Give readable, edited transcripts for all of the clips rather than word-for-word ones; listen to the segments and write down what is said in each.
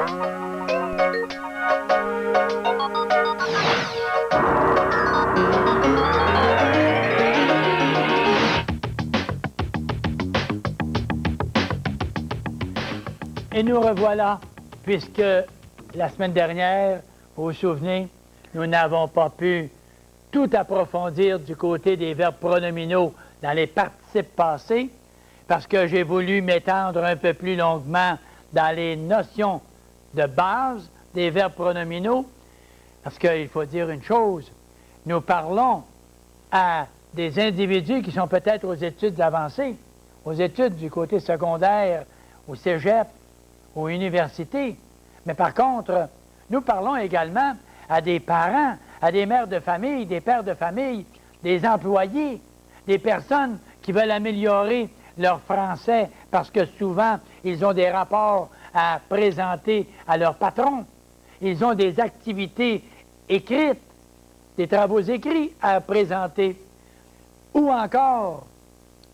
Et nous revoilà, puisque la semaine dernière, vous vous souvenez, nous n'avons pas pu tout approfondir du côté des verbes pronominaux dans les participes passés, parce que j'ai voulu m'étendre un peu plus longuement dans les notions de base des verbes pronominaux, parce qu'il faut dire une chose, nous parlons à des individus qui sont peut-être aux études avancées, aux études du côté secondaire, au cégep, aux universités. Mais par contre, nous parlons également à des parents, à des mères de famille, des pères de famille, des employés, des personnes qui veulent améliorer leur français parce que souvent, ils ont des rapports à présenter à leur patron. Ils ont des activités écrites, des travaux écrits à présenter. Ou encore,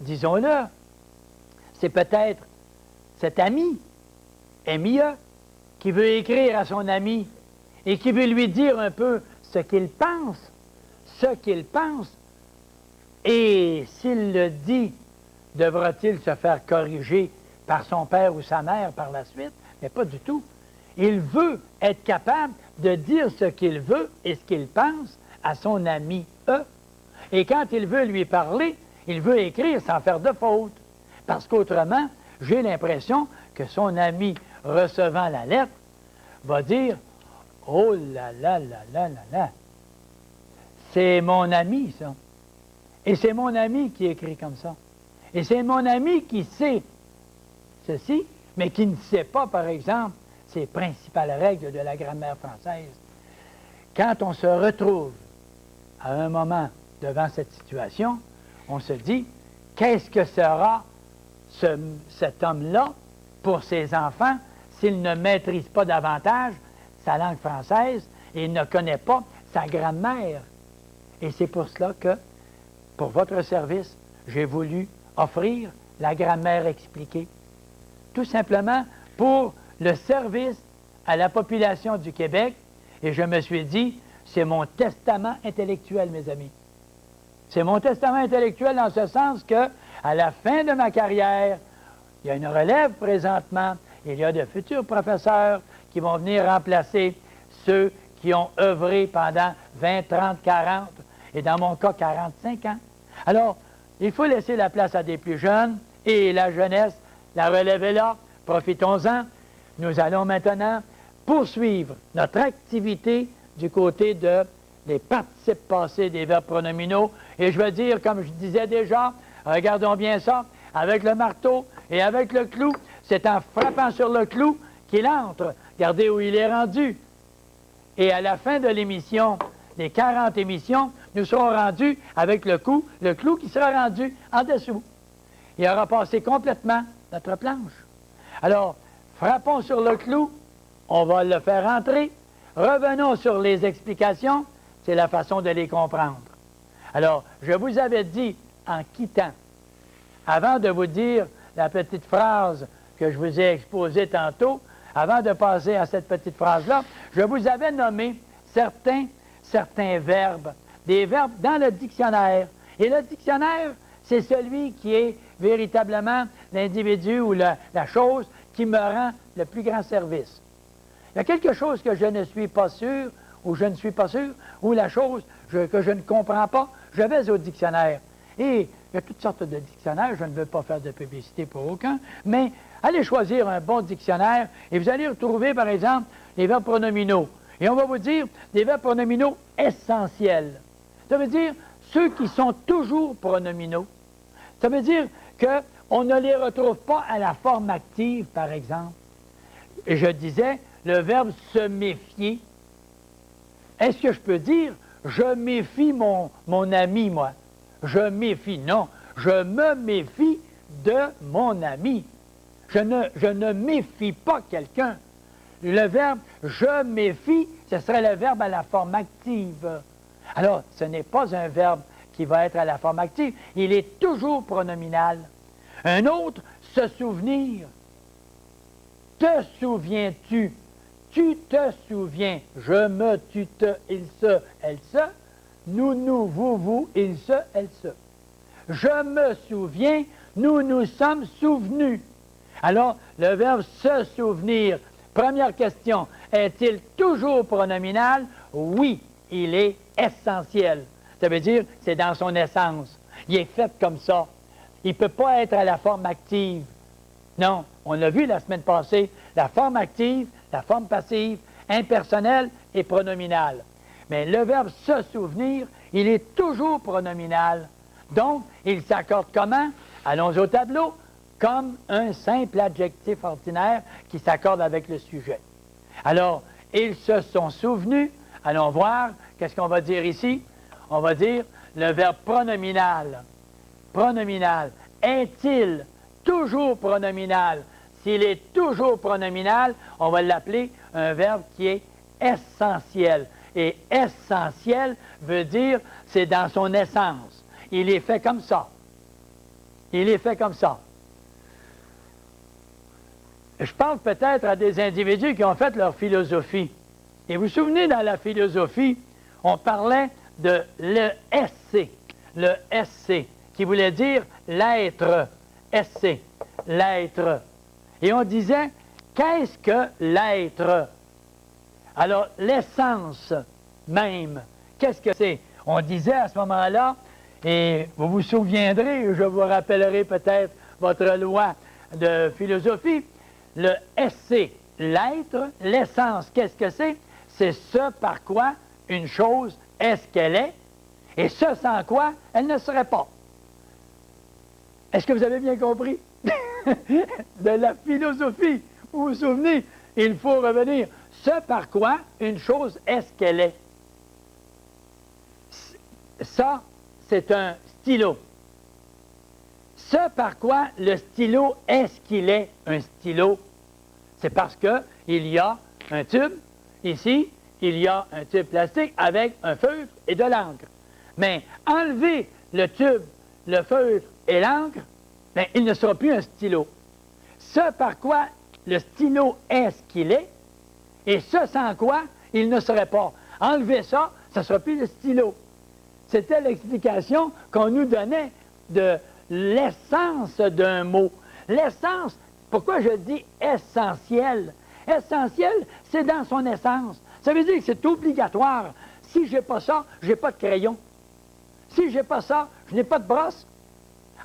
disons-le, c'est peut-être cet ami, MIE, qui veut écrire à son ami et qui veut lui dire un peu ce qu'il pense, et s'il le dit, devra-t-il se faire corriger par son père ou sa mère par la suite? Mais pas du tout. Il veut être capable de dire ce qu'il veut et ce qu'il pense à son ami E. Et quand il veut lui parler, il veut écrire sans faire de faute. Parce qu'autrement, j'ai l'impression que son ami recevant la lettre va dire « Oh là là là là là là, c'est mon ami ça. Et c'est mon ami qui écrit comme ça. Et c'est mon ami qui sait ceci, mais qui ne sait pas, par exemple, ces principales règles de la grammaire française. » Quand on se retrouve à un moment devant cette situation, on se dit « Qu'est-ce que sera cet homme-là pour ses enfants s'il ne maîtrise pas davantage sa langue française et il ne connaît pas sa grammaire? » Et c'est pour cela que, pour votre service, j'ai voulu offrir la grammaire expliquée. Tout simplement pour le service à la population du Québec. Et je me suis dit, c'est mon testament intellectuel, mes amis. C'est mon testament intellectuel dans ce sens que, à la fin de ma carrière, il y a une relève présentement. Il y a de futurs professeurs qui vont venir remplacer ceux qui ont œuvré pendant 20, 30, 40, et dans mon cas, 45 ans. Alors, il faut laisser la place à des plus jeunes, et la jeunesse, la relève est là, profitons-en. Nous allons maintenant poursuivre notre activité du côté des participes passés des verbes pronominaux. Et je veux dire, comme je disais déjà, regardons bien ça, avec le marteau et avec le clou, c'est en frappant sur le clou qu'il entre. Regardez où il est rendu. Et à la fin de l'émission, des 40 émissions, nous serons rendus avec le clou qui sera rendu en dessous. Il aura passé complètement notre planche. Alors, frappons sur le clou, on va le faire entrer. Revenons sur les explications, c'est la façon de les comprendre. Alors, je vous avais dit, en quittant, avant de vous dire la petite phrase que je vous ai exposée tantôt, avant de passer à cette petite phrase-là, je vous avais nommé certains verbes, des verbes dans le dictionnaire. Et le dictionnaire, c'est celui qui est véritablement l'individu ou la chose qui me rend le plus grand service. Il y a quelque chose que je ne suis pas sûr, ou je ne suis pas sûr, ou la chose que je ne comprends pas, je vais au dictionnaire. Et il y a toutes sortes de dictionnaires, je ne veux pas faire de publicité pour aucun, mais allez choisir un bon dictionnaire et vous allez retrouver, par exemple, les verbes pronominaux. Et on va vous dire des verbes pronominaux essentiels. Ça veut dire ceux qui sont toujours pronominaux. Ça veut dire qu'on ne les retrouve pas à la forme active, par exemple. Et je disais, le verbe se méfier. Est-ce que je peux dire, je méfie mon ami, moi? Je méfie, non. Je me méfie de mon ami. Je ne méfie pas quelqu'un. Le verbe « je méfie », ce serait le verbe à la forme active. Alors, ce n'est pas un verbe qui va être à la forme active. Il est toujours pronominal. Un autre, se souvenir. Te souviens-tu? tu te souviens, je me, tu te, il se, elle se, nous, vous, il se, elle se. Je me souviens, nous sommes souvenus. Alors, le verbe se souvenir, première question, est-il toujours pronominal? Oui, il est essentiel. Ça veut dire, c'est dans son essence. Il est fait comme ça. Il ne peut pas être à la forme active. Non, on l'a vu la semaine passée, la forme active, la forme passive, impersonnelle et pronominale. Mais le verbe se souvenir, il est toujours pronominal. Donc, il s'accorde comment? Allons au tableau. Comme un simple adjectif ordinaire qui s'accorde avec le sujet. Alors, ils se sont souvenus. Allons voir, qu'est-ce qu'on va dire ici? On va dire le verbe pronominal. Pronominal. Est-il toujours pronominal? S'il est toujours pronominal, on va l'appeler un verbe qui est essentiel. Et essentiel veut dire, c'est dans son essence. Il est fait comme ça. Il est fait comme ça. Je pense peut-être à des individus qui ont fait leur philosophie. Et vous vous souvenez, dans la philosophie, on parlait de l'ESC, le SC, qui voulait dire l'être, SC, l'être. Et on disait, qu'est-ce que l'être? Alors, l'essence même, qu'est-ce que c'est? On disait à ce moment-là, et vous vous souviendrez, je vous rappellerai peut-être votre loi de philosophie, le SC, l'être, l'essence, qu'est-ce que c'est? C'est ce par quoi une chose est ce qu'elle est, et ce sans quoi elle ne serait pas. Est-ce que vous avez bien compris? De la philosophie, vous vous souvenez, il faut revenir. Ce par quoi une chose est ce qu'elle est. Ça, c'est un stylo. Ce par quoi le stylo est ce qu'il est, un stylo, c'est parce qu'il y a un tube, ici, il y a un tube plastique avec un feutre et de l'encre. Mais enlever le tube, le feutre et l'encre, bien, il ne sera plus un stylo. Ce par quoi le stylo est ce qu'il est, et ce sans quoi il ne serait pas. Enlever ça, ça ne sera plus le stylo. C'était l'explication qu'on nous donnait de l'essence d'un mot. L'essence, pourquoi je dis essentiel? Essentiel, c'est dans son essence. Ça veut dire que c'est obligatoire. Si je n'ai pas ça, je n'ai pas de crayon. Si je n'ai pas ça, je n'ai pas de brosse.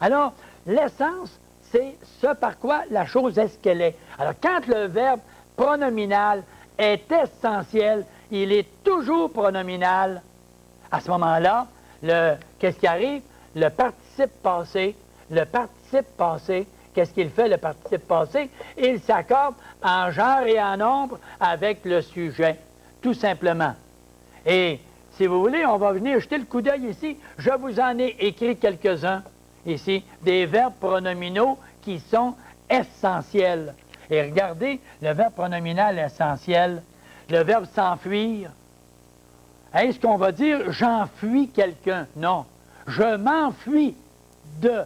Alors, l'essence, c'est ce par quoi la chose est ce qu'elle est. Alors, quand le verbe pronominal est essentiel, il est toujours pronominal. À ce moment-là, qu'est-ce qui arrive? Le participe passé, qu'est-ce qu'il fait, le participe passé? Il s'accorde en genre et en nombre avec le sujet, tout simplement. Et, si vous voulez, on va venir jeter le coup d'œil ici. Je vous en ai écrit quelques-uns, ici, des verbes pronominaux qui sont essentiels. Et regardez, le verbe pronominal essentiel, le verbe s'enfuir. Est-ce qu'on va dire « j'enfuis quelqu'un » ? Non. « Je m'enfuis de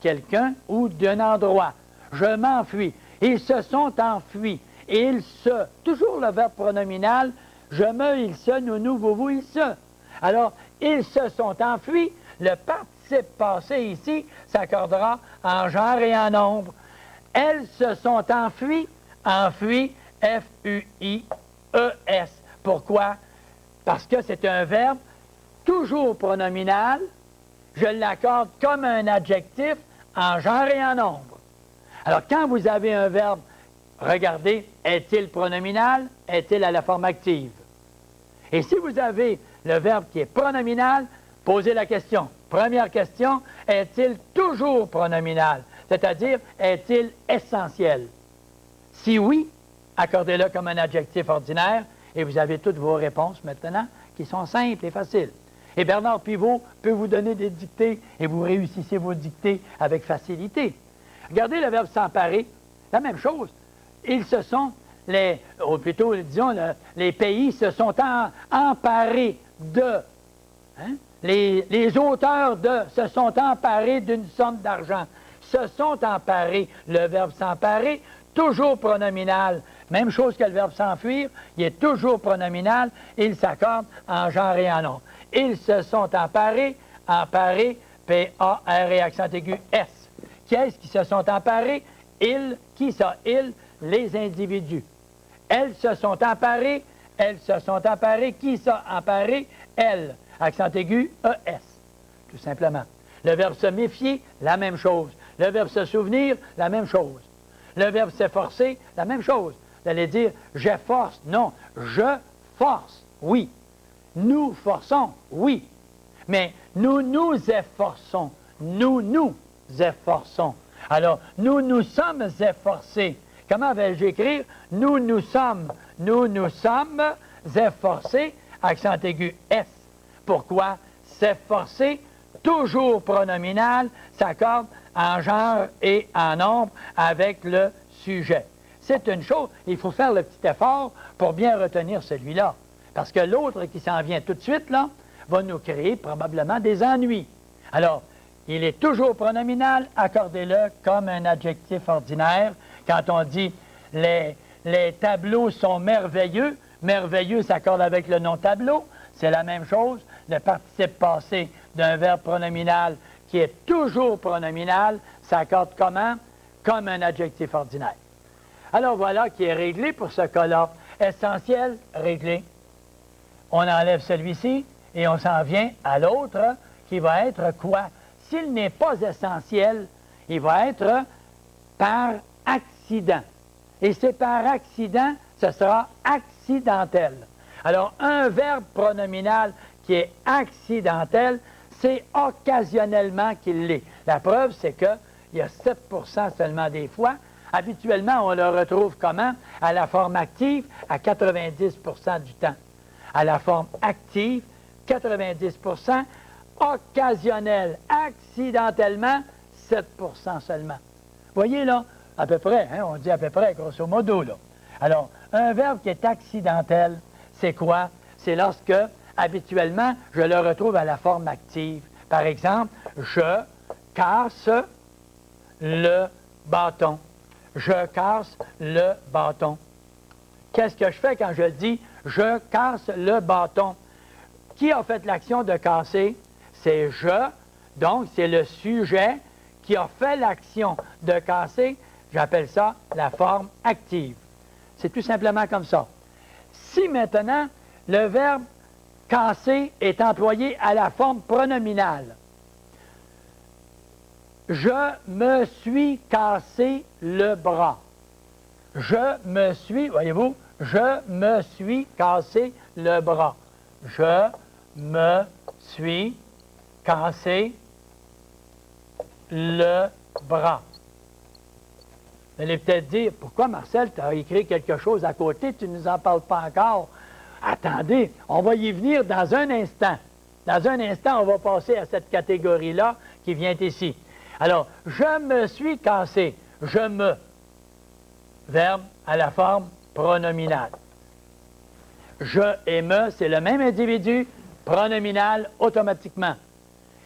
quelqu'un ou d'un endroit. Je m'enfuis. » Ils se sont enfuis. Ils se. Toujours le verbe pronominal. Je me, il se, nous, vous, il se. Alors, ils se sont enfuis. Le participe passé ici s'accordera en genre et en nombre. Elles se sont enfuies. Enfuis, F-U-I-E-S. Pourquoi? Parce que c'est un verbe toujours pronominal. Je l'accorde comme un adjectif en genre et en nombre. Alors, quand vous avez un verbe, regardez, est-il pronominal? Est-il à la forme active? Et si vous avez le verbe qui est pronominal, posez la question. Première question, est-il toujours pronominal? C'est-à-dire, est-il essentiel? Si oui, accordez-le comme un adjectif ordinaire et vous avez toutes vos réponses maintenant qui sont simples et faciles. Et Bernard Pivot peut vous donner des dictées et vous réussissez vos dictées avec facilité. Regardez le verbe s'emparer, la même chose. Ils se sont, ou plutôt, disons, les pays se sont emparés de. Hein? Les auteurs de se sont emparés d'une somme d'argent. Se sont emparés, le verbe s'emparer, toujours pronominal. Même chose que le verbe s'enfuir, il est toujours pronominal, il s'accorde en genre et en nombre. Ils se sont emparés, P-A-R-E, accent aigu, S. Qui est-ce qui se sont emparés? Ils, qui ça? Ils, les individus. Elles se sont emparées, qui ça emparé? Elles, accent aigu, E-S, tout simplement. Le verbe se méfier, la même chose. Le verbe se souvenir, la même chose. Le verbe s'efforcer, la même chose. Vous allez dire, j'efforce. Non, je force, oui. Nous forçons, oui. Mais nous nous efforçons. Nous nous efforçons. Alors, nous nous sommes efforcés. Comment vais-je écrire? Nous nous sommes efforcés, accent aigu S. Pourquoi? S'efforcer, toujours pronominal, s'accorde en genre et en nombre avec le sujet. C'est une chose, il faut faire le petit effort pour bien retenir celui-là. Parce que l'autre qui s'en vient tout de suite, là, va nous créer probablement des ennuis. Alors, il est toujours pronominal, accordez-le comme un adjectif ordinaire. Quand on dit les tableaux sont merveilleux, merveilleux s'accorde avec le nom tableau, c'est la même chose. Le participe passé d'un verbe pronominal qui est toujours pronominal s'accorde comment? Comme un adjectif ordinaire. Alors voilà qui est réglé pour ce cas-là. Essentiel, réglé. On enlève celui-ci et on s'en vient à l'autre qui va être quoi? S'il n'est pas essentiel, il va être par accident. Et c'est par accident, ce sera accidentel. Alors, un verbe pronominal qui est accidentel, c'est occasionnellement qu'il l'est. La preuve, c'est qu'il y a 7 seulement des fois. Habituellement, on le retrouve comment? À la forme active, à 90 du temps. À la forme active, 90 occasionnel, accidentellement, 7 seulement. Voyez là, à peu près, hein, on dit à peu près, grosso modo, là. Alors, un verbe qui est accidentel, c'est quoi? C'est lorsque, habituellement, je le retrouve à la forme active. Par exemple, je casse le bâton. Je casse le bâton. Qu'est-ce que je fais quand je dis « je casse le bâton » ? Qui a fait l'action de casser? C'est « je ». Donc, c'est le sujet qui a fait l'action de casser. J'appelle ça la forme active. C'est tout simplement comme ça. Si maintenant, le verbe « casser » est employé à la forme pronominale, je me suis cassé le bras. Je me suis, voyez-vous, je me suis cassé le bras. Je me suis cassé le bras. Vous allez peut-être dire, pourquoi Marcel, tu as écrit quelque chose à côté, tu ne nous en parles pas encore? Attendez, on va y venir dans un instant. Dans un instant, on va passer à cette catégorie-là qui vient ici. Alors, je me suis cassé. Je me. Verbe à la forme pronominale. Je et me, c'est le même individu, pronominal automatiquement.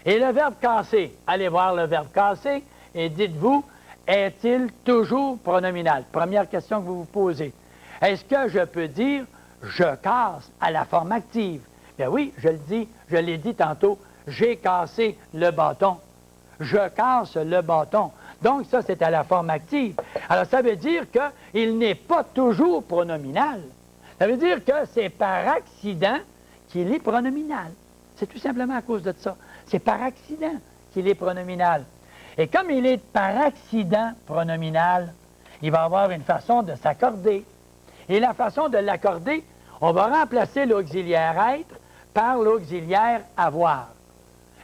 Et le verbe casser, allez voir le verbe casser et dites-vous, est-il toujours pronominal? Première question que vous vous posez. Est-ce que je peux dire je casse à la forme active? Bien oui, je l'ai dit tantôt, j'ai cassé le bâton. Je casse le bâton. Donc, ça, c'est à la forme active. Alors, ça veut dire qu'il n'est pas toujours pronominal. Ça veut dire que c'est par accident qu'il est pronominal. C'est tout simplement à cause de ça. C'est par accident qu'il est pronominal. Et comme il est par accident pronominal, il va avoir une façon de s'accorder. Et la façon de l'accorder, on va remplacer l'auxiliaire être par l'auxiliaire avoir.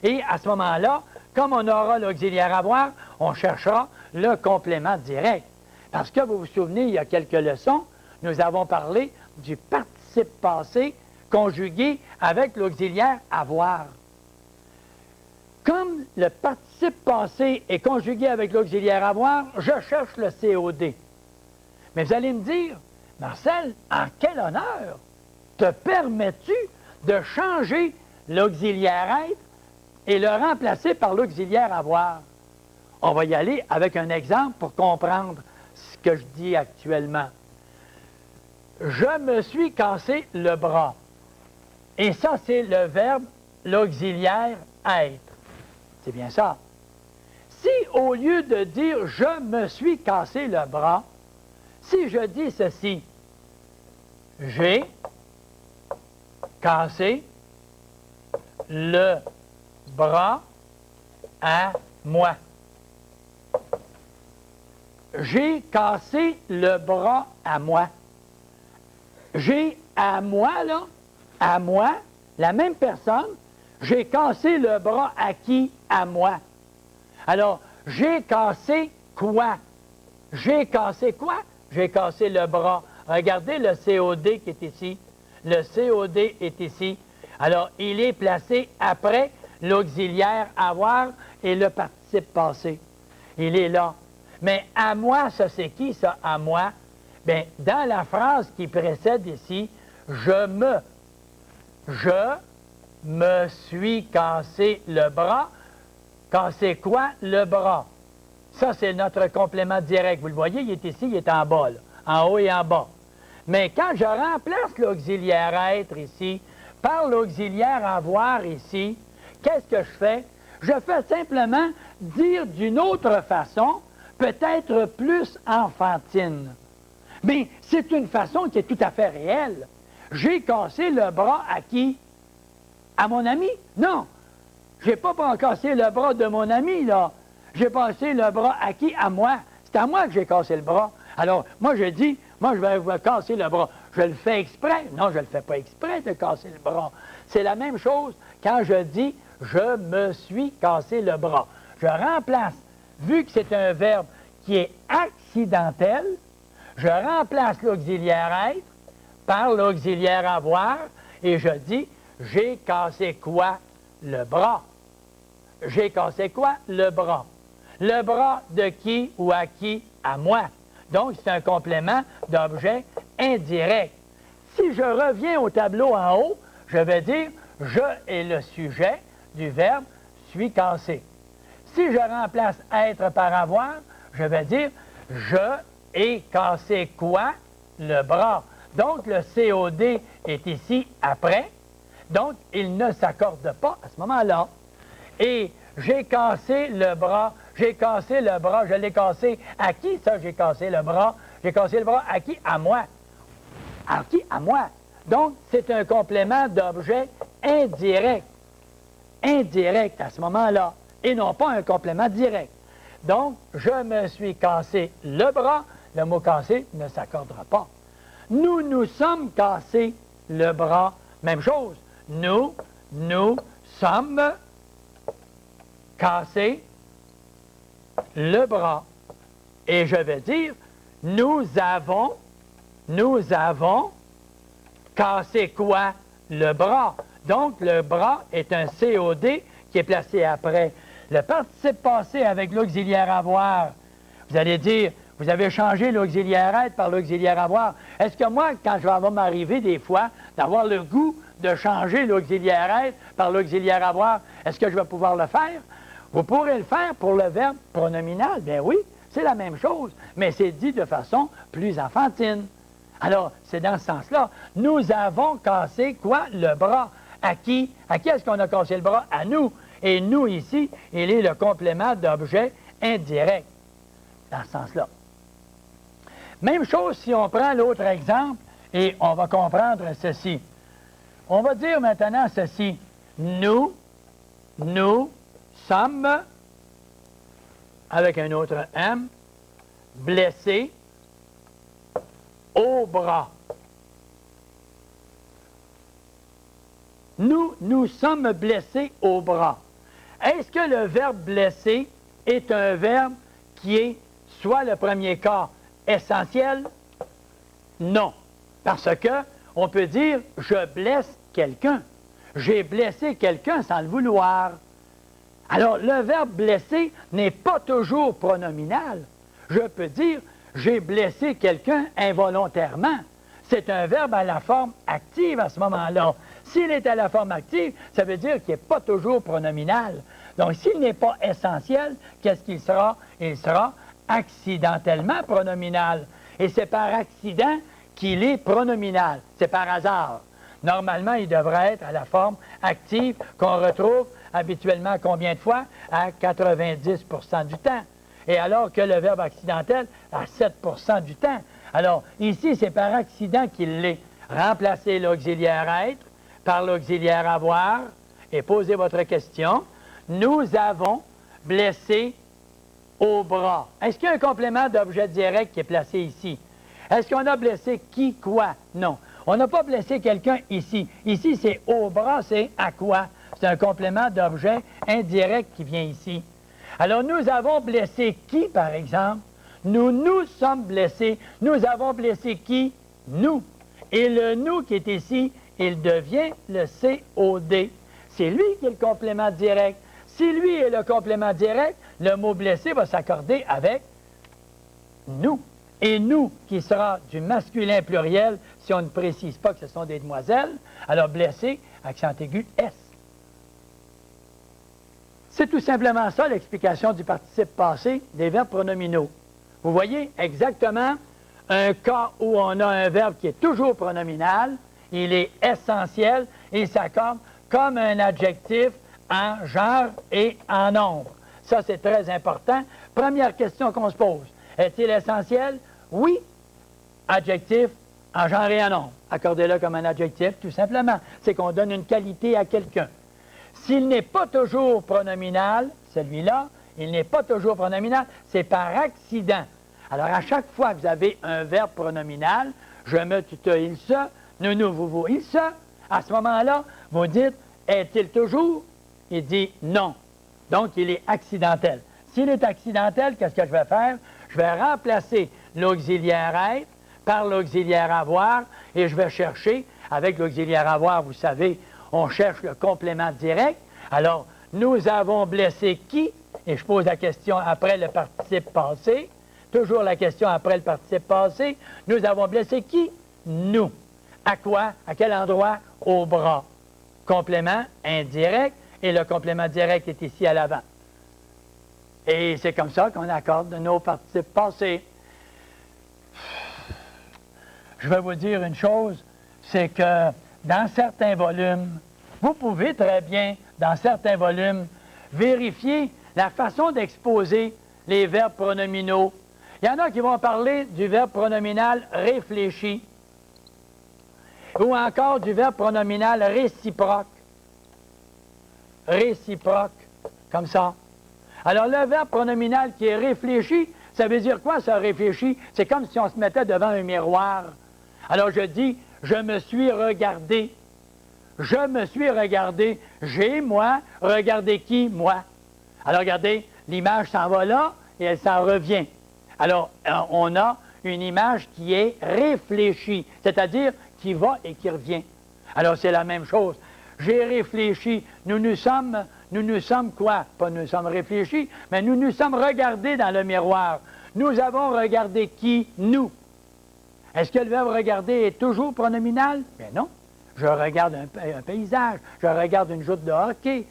Et à ce moment-là, comme on aura l'auxiliaire avoir, on cherchera le complément direct. Parce que vous vous souvenez, il y a quelques leçons, nous avons parlé du participe passé conjugué avec l'auxiliaire avoir. Comme le participe passé est conjugué avec l'auxiliaire avoir, je cherche le COD. Mais vous allez me dire, Marcel, en quel honneur te permets-tu de changer l'auxiliaire être et le remplacer par l'auxiliaire avoir? On va y aller avec un exemple pour comprendre ce que je dis actuellement. je me suis cassé le bras. Et ça, c'est le verbe, l'auxiliaire être. C'est bien ça. Si au lieu de dire je me suis cassé le bras, si je dis ceci, j'ai cassé le bras à moi. J'ai cassé le bras à moi. J'ai à moi, là, à moi, la même personne, j'ai cassé le bras à qui? À moi. Alors, j'ai cassé quoi? J'ai cassé quoi? J'ai cassé le bras. Regardez le COD qui est ici. Le COD est ici. Alors, il est placé après l'auxiliaire avoir et le participe passé. Il est là. Mais à moi, ça c'est qui, ça, à moi? Bien, dans la phrase qui précède ici, je me suis cassé le bras. Cassé quoi? Le bras. Ça, c'est notre complément direct. Vous le voyez, il est ici, il est en bas, là, en haut et en bas. Mais quand je remplace l'auxiliaire être ici par l'auxiliaire avoir ici, qu'est-ce que je fais? Je fais simplement dire d'une autre façon, peut-être plus enfantine. Mais c'est une façon qui est tout à fait réelle. J'ai cassé le bras à qui? À mon ami? Non. J'ai pas cassé le bras de mon ami, là. J'ai cassé le bras à qui? À moi. C'est à moi que j'ai cassé le bras. Alors, moi, je dis, moi, je vais vous casser le bras. Je le fais exprès. Non, je ne le fais pas exprès de casser le bras. C'est la même chose quand je dis, je me suis cassé le bras. Je remplace, vu que c'est un verbe qui est accidentel, je remplace l'auxiliaire être par l'auxiliaire avoir et je dis, j'ai cassé quoi? Le bras. J'ai cassé quoi? Le bras. Le bras de qui ou à qui? À moi. Donc, c'est un complément d'objet indirect. Si je reviens au tableau en haut, je vais dire « je » est le sujet du verbe « suis cassé ». Si je remplace « être » par « avoir », je vais dire « je ai cassé quoi? Le bras ». Donc, le COD est ici après. Donc, il ne s'accorde pas à ce moment-là. Et j'ai cassé le bras. J'ai cassé le bras. Je l'ai cassé. À qui, ça, j'ai cassé le bras? J'ai cassé le bras à qui? À moi. À qui? À moi. Donc, c'est un complément d'objet indirect. Indirect à ce moment-là. Et non pas un complément direct. Donc, je me suis cassé le bras. Le mot cassé ne s'accordera pas. Nous nous sommes cassés le bras. Même chose. Nous sommes cassés le bras. Et je vais dire, nous avons cassé quoi? Le bras. Donc, le bras est un COD qui est placé après. Le participe passé avec l'auxiliaire avoir, vous allez dire, vous avez changé l'auxiliaire être par l'auxiliaire avoir. Est-ce que moi, quand je vais m'arriver des fois d'avoir le goût de changer l'auxiliaire être par l'auxiliaire avoir, est-ce que je vais pouvoir le faire? Vous pourrez le faire pour le verbe pronominal. Bien oui, c'est la même chose, mais c'est dit de façon plus enfantine. Alors, c'est dans ce sens-là. Nous avons cassé quoi? Le bras. À qui? À qui est-ce qu'on a cassé le bras? À nous. Et nous, ici, il est le complément d'objet indirect. Dans ce sens-là. Même chose si on prend l'autre exemple et on va comprendre ceci. On va dire maintenant ceci. Nous sommes, avec un autre M, blessés au bras. Nous sommes blessés au bras. Est-ce que le verbe blesser est un verbe qui est, soit le premier cas, essentiel? Non. Parce que on peut dire « je blesse quelqu'un ». J'ai blessé quelqu'un sans le vouloir. Alors, le verbe blesser n'est pas toujours pronominal. Je peux dire « j'ai blessé quelqu'un involontairement ». C'est un verbe à la forme active à ce moment-là. S'il est à la forme active, ça veut dire qu'il n'est pas toujours pronominal. Donc, s'il n'est pas essentiel, qu'est-ce qu'il sera? Il sera accidentellement pronominal. Et c'est par accident qu'il est pronominal. C'est par hasard. Normalement, il devrait être à la forme active qu'on retrouve habituellement combien de fois? À 90 du temps. Et alors que le verbe accidentel, à 7 du temps. Alors, ici, c'est par accident qu'il l'est. Remplacez l'auxiliaire être par l'auxiliaire avoir et posez votre question. Nous avons blessé au bras. Est-ce qu'il y a un complément d'objet direct qui est placé ici? Est-ce qu'on a blessé qui, quoi? Non. On n'a pas blessé quelqu'un ici. Ici, c'est au bras, c'est à quoi? C'est un complément d'objet indirect qui vient ici. Alors, nous avons blessé qui, par exemple? Nous nous sommes blessés. Nous avons blessé qui? Nous. Et le nous qui est ici, il devient le COD. C'est lui qui est le complément direct. Si lui est le complément direct, le mot blessé va s'accorder avec nous. Et nous, qui sera du masculin pluriel, si on ne précise pas que ce sont des demoiselles, alors blessé, accent aigu, S. C'est tout simplement ça l'explication du participe passé des verbes pronominaux. Vous voyez exactement un cas où on a un verbe qui est toujours pronominal, il est essentiel et il s'accorde comme un adjectif en genre et en nombre. Ça, c'est très important. Première question qu'on se pose. Est-il essentiel? Oui. Adjectif en genre et en nombre. Accordez-le comme un adjectif, tout simplement. C'est qu'on donne une qualité à quelqu'un. S'il n'est pas toujours pronominal, celui-là, il n'est pas toujours pronominal, c'est par accident. Alors, à chaque fois que vous avez un verbe pronominal, je me, tu, te, il, se, nous, nous, vous, vous, il, se, à ce moment-là, vous dites, est-il toujours? Il dit non. Donc, il est accidentel. S'il est accidentel, qu'est-ce que je vais faire? Je vais remplacer l'auxiliaire être par l'auxiliaire avoir et je vais chercher, avec l'auxiliaire avoir, vous savez, on cherche le complément direct. Alors, nous avons blessé qui? Et je pose la question après le participe passé. Toujours la question après le participe passé. Nous avons blessé qui? Nous. À quoi? À quel endroit? Au bras. Complément indirect. Et le complément direct est ici à l'avant. Et c'est comme ça qu'on accorde nos participes passés. Je vais vous dire une chose, c'est que dans certains volumes, vous pouvez très bien, dans certains volumes, vérifier la façon d'exposer les verbes pronominaux. Il y en a qui vont parler du verbe pronominal réfléchi ou encore du verbe pronominal réciproque. Réciproque, comme ça. Alors, le verbe pronominal qui est réfléchi, ça veut dire quoi, ça, réfléchi? C'est comme si on se mettait devant un miroir. Alors, je dis, je me suis regardé. Je me suis regardé. J'ai, moi. Regardez qui? Moi. Alors, regardez, l'image s'en va là et elle s'en revient. Alors, on a une image qui est réfléchie, c'est-à-dire qui va et qui revient. Alors, c'est la même chose. J'ai réfléchi. Nous nous sommes quoi? Pas nous sommes réfléchis, mais nous nous sommes regardés dans le miroir. Nous avons regardé qui? Nous. Est-ce que le verbe regarder est toujours pronominal? Bien non. Je regarde un paysage, je regarde une joute de hockey,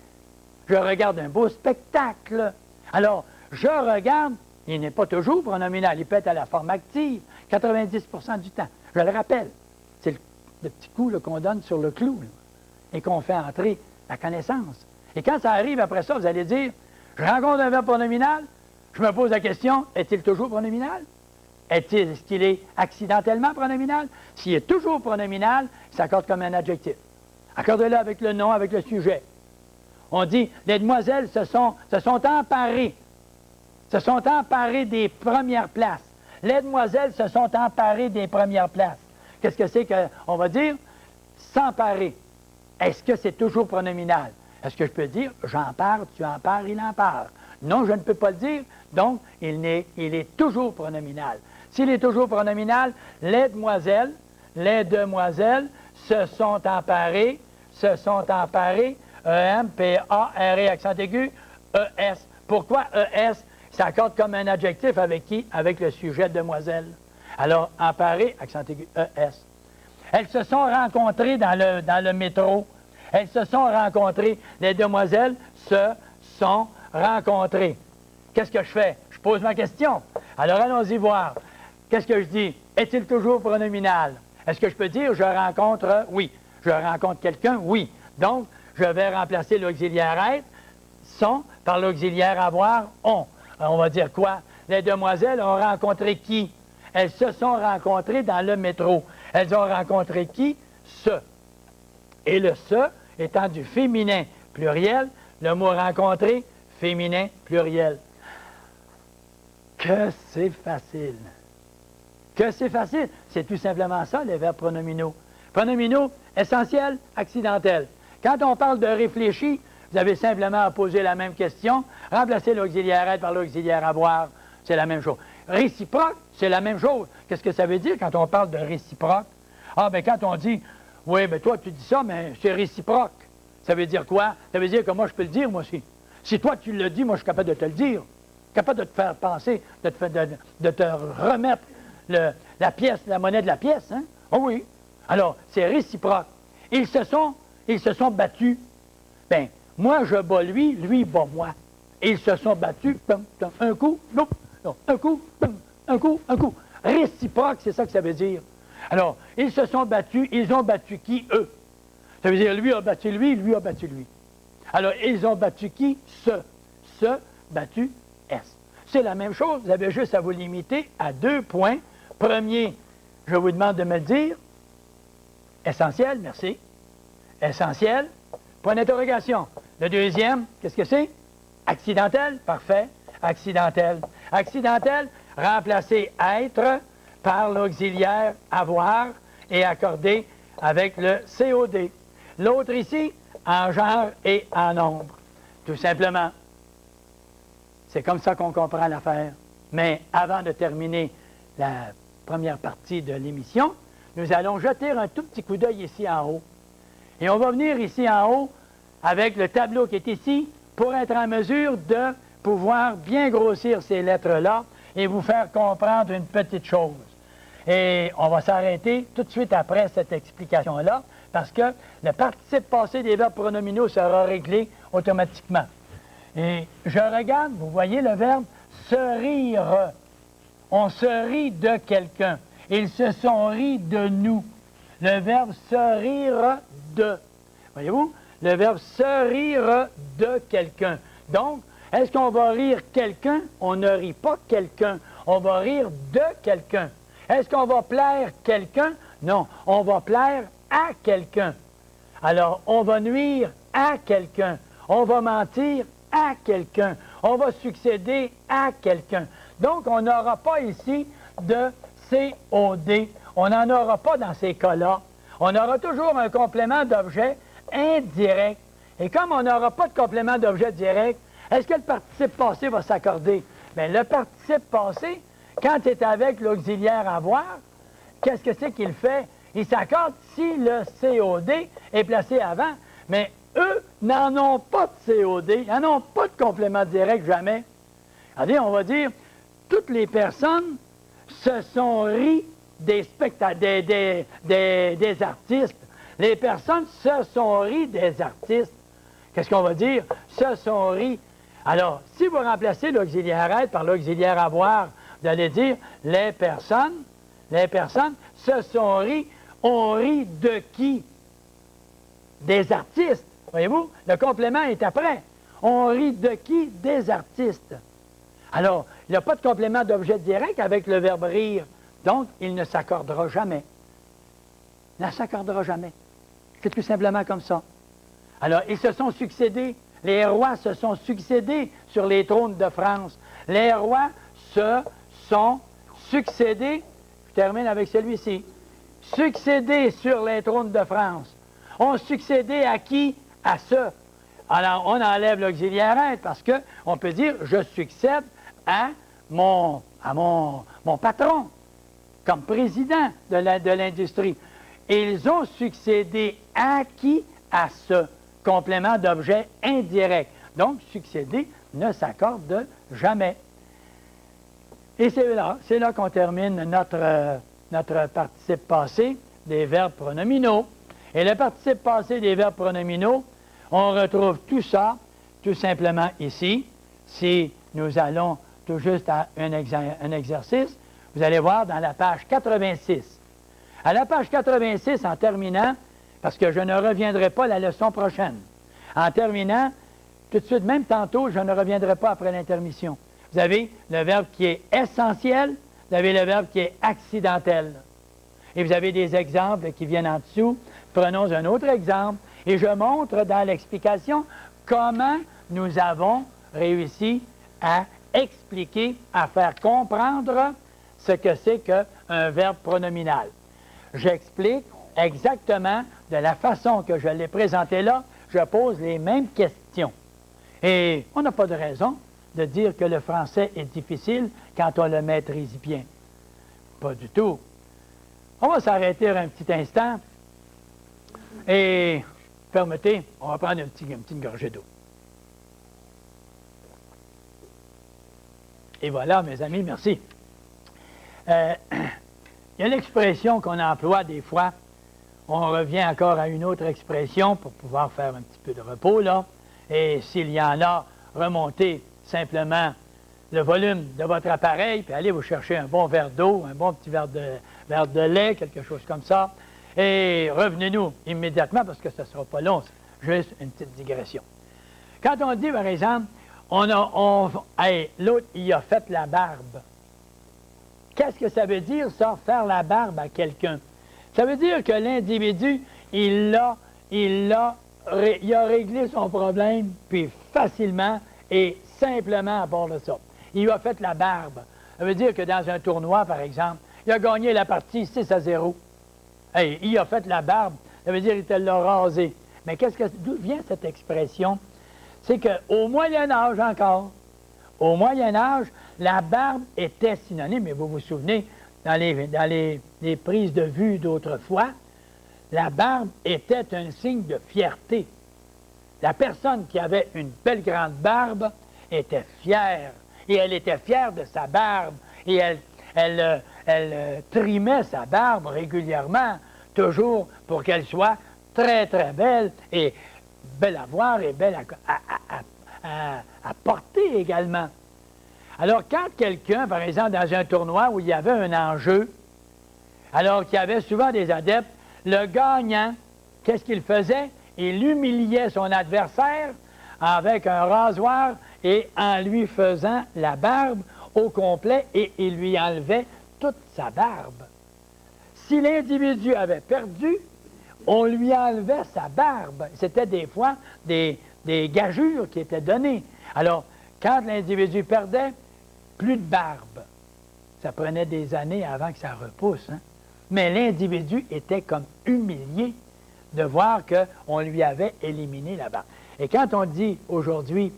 je regarde un beau spectacle. Alors, je regarde, il n'est pas toujours pronominal, il peut être à la forme active, 90 du temps. Je le rappelle, c'est le petit coup qu'on donne sur le clou là, et qu'on fait entrer la connaissance. Et quand ça arrive après ça, vous allez dire, je rencontre un verbe pronominal, je me pose la question, est-il toujours pronominal? Est-ce qu'il est accidentellement pronominal? S'il est toujours pronominal, il s'accorde comme un adjectif. Accordez-le avec le nom, avec le sujet. On dit, les demoiselles se sont emparées des premières places. Les demoiselles se sont emparées des premières places. Qu'est-ce que c'est qu'on va dire? S'emparer. Est-ce que c'est toujours pronominal? Est-ce que je peux dire, j'empare, tu empares, il empare? Non, je ne peux pas le dire, donc il est toujours pronominal. S'il est toujours pronominal, les demoiselles se sont emparées, E-M, P-A-R-E, accent aigu, E-S. Pourquoi E-S? Ça accorde comme un adjectif avec qui? Avec le sujet demoiselle. Alors, emparées, accent aigu, E-S. Elles se sont rencontrées dans le métro. Elles se sont rencontrées. Les demoiselles se sont rencontrées. Qu'est-ce que je fais? Je pose ma question. Alors, allons-y voir. Qu'est-ce que je dis? est-il toujours pronominal? Est-ce que je peux dire « je rencontre » oui. Je rencontre quelqu'un? Oui. Donc, je vais remplacer l'auxiliaire « être », sont, par l'auxiliaire « avoir », on. Alors, on va dire quoi? Les demoiselles ont rencontré qui? Elles se sont rencontrées dans le métro. Elles ont rencontré qui? Ce. Et le « ce » étant du féminin pluriel, le mot « rencontrer », féminin pluriel. Que c'est facile! Que c'est facile! C'est tout simplement ça, les verbes pronominaux. Pronominaux, essentiels, accidentels. Quand on parle de réfléchi, vous avez simplement à poser la même question, remplacer l'auxiliaire être par l'auxiliaire avoir, c'est la même chose. Réciproque, c'est la même chose. Qu'est-ce que ça veut dire quand on parle de réciproque? Ah, bien, quand on dit, oui, bien, toi, tu dis ça, mais c'est réciproque. Ça veut dire quoi? Ça veut dire que moi, je peux le dire, moi aussi. Si toi, tu le dis, moi, je suis capable de te le dire. Capable de te faire penser, de te remettre la pièce, la monnaie de la pièce, hein? Oh oui. Alors, c'est réciproque. Ils se sont battus. Bien, moi, je bats lui, lui bat moi. Ils se sont battus, un coup, un coup, un coup, un coup. Réciproque, c'est ça que ça veut dire. Alors, ils se sont battus, ils ont battu qui? Eux. Ça veut dire, lui a battu lui a battu lui. Alors, ils ont battu qui? Ce, battu, S. C'est la même chose, vous avez juste à vous limiter à 2 points. Premier, je vous demande de me le dire. Essentiel, merci. Essentiel, point d'interrogation. Le deuxième, qu'est-ce que c'est? Accidentel, parfait. Accidentel. Accidentel, remplacer être par l'auxiliaire avoir et accorder avec le COD. L'autre ici, en genre et en nombre. Tout simplement. C'est comme ça qu'on comprend l'affaire. Mais avant de terminer la première partie de l'émission, nous allons jeter un tout petit coup d'œil ici en haut. Et on va venir ici en haut avec le tableau qui est ici pour être en mesure de pouvoir bien grossir ces lettres-là et vous faire comprendre une petite chose. Et on va s'arrêter tout de suite après cette explication-là parce que le participe passé des verbes pronominaux sera réglé automatiquement. Et je regarde, vous voyez le verbe « se rire ». On se rit de quelqu'un. Ils se sont ris de nous. Le verbe « se rire de ». Voyez-vous? Le verbe « se rire de quelqu'un ». Donc, est-ce qu'on va rire quelqu'un? On ne rit pas quelqu'un. On va rire de quelqu'un. Est-ce qu'on va plaire quelqu'un? Non, on va plaire à quelqu'un. Alors, on va nuire à quelqu'un. On va mentir à quelqu'un. On va succéder à quelqu'un. Donc, on n'aura pas ici de COD. On n'en aura pas dans ces cas-là. On aura toujours un complément d'objet indirect. Et comme on n'aura pas de complément d'objet direct, est-ce que le participe passé va s'accorder? Bien, le participe passé, quand il est avec l'auxiliaire avoir, qu'est-ce que c'est qu'il fait? Il s'accorde si le COD est placé avant, mais eux n'en ont pas de COD, ils n'en ont pas de complément direct jamais. Regardez, on va dire, toutes les personnes se sont ri des artistes. Les personnes se sont ri des artistes. Qu'est-ce qu'on va dire? Se sont ri. Alors, si vous remplacez l'auxiliaire être par l'auxiliaire avoir, vous allez dire les personnes se sont ri. On rit de qui? Des artistes. Voyez-vous? Le complément est après. On rit de qui? Des artistes. Alors, il n'y a pas de complément d'objet direct avec le verbe rire. Donc, il ne s'accordera jamais. Il ne s'accordera jamais. C'est tout simplement comme ça. Alors, ils se sont succédés. Les rois se sont succédés sur les trônes de France. Les rois se sont succédés. Je termine avec celui-ci. Succédés sur les trônes de France. On succédé à qui? À ceux. Alors, on enlève l'auxiliaire être parce qu'on peut dire « je succède à mon patron comme président de l'industrie ». Ils ont succédé à qui? À ce. Complément d'objet indirect. Donc, succéder ne s'accorde jamais. Et c'est là qu'on termine notre participe passé des verbes pronominaux. Et le participe passé des verbes pronominaux, on retrouve tout ça, tout simplement ici. Si nous allons tout juste à un exercice, Vous allez voir dans la page 86. À la page 86, en terminant, parce que je ne reviendrai pas la leçon prochaine. En terminant, tout de suite, même tantôt, je ne reviendrai pas après l'intermission. Vous avez le verbe qui est essentiel, vous avez le verbe qui est accidentel. Et vous avez des exemples qui viennent en dessous. Prenons un autre exemple et je montre dans l'explication comment nous avons réussi à expliquer, à faire comprendre ce que c'est qu'un verbe pronominal. J'explique exactement de la façon que je l'ai présenté là, je pose les mêmes questions. Et on n'a pas de raison de dire que le français est difficile quand on le maîtrise bien. Pas du tout. On va s'arrêter un petit instant et, permettez, on va prendre une petite gorgée d'eau. Et voilà, mes amis, merci. Il y a l'expression qu'on emploie des fois. On revient encore à une autre expression pour pouvoir faire un petit peu de repos, là. Et s'il y en a, remontez simplement le volume de votre appareil, puis allez vous chercher un bon verre d'eau, un bon petit verre de lait, quelque chose comme ça. Et revenez-nous immédiatement, parce que ce ne sera pas long, juste une petite digression. Quand on dit, par exemple, hey, l'autre, il a fait la barbe. Qu'est-ce que ça veut dire, ça, faire la barbe à quelqu'un? Ça veut dire que l'individu, il a réglé son problème, puis facilement et simplement à bord de ça. Il lui a fait la barbe. Ça veut dire que dans un tournoi, par exemple, il a gagné la partie 6-0. Hey, il a fait la barbe. Ça veut dire qu'il te l'a rasé. Mais d'où vient cette expression? C'est qu'au Moyen Âge encore, au Moyen Âge, la barbe était synonyme, et vous vous souvenez, dans les prises de vue d'autrefois, la barbe était un signe de fierté. La personne qui avait une belle grande barbe était fière. Et elle était fière de sa barbe. Et elle trimait sa barbe régulièrement, toujours pour qu'elle soit très, très belle et belle à voir et belle à porter également. Alors, quand quelqu'un, par exemple, dans un tournoi où il y avait un enjeu, alors qu'il y avait souvent des adeptes, le gagnant, qu'est-ce qu'il faisait? Il humiliait son adversaire avec un rasoir et en lui faisant la barbe au complet et il lui enlevait toute sa barbe. Si l'individu avait perdu, on lui enlevait sa barbe. C'était des fois des gageures qui étaient données. Alors, quand l'individu perdait, plus de barbe. Ça prenait des années avant que ça repousse. Hein? Mais l'individu était comme humilié de voir qu'on lui avait éliminé la barbe. Et quand on dit aujourd'hui,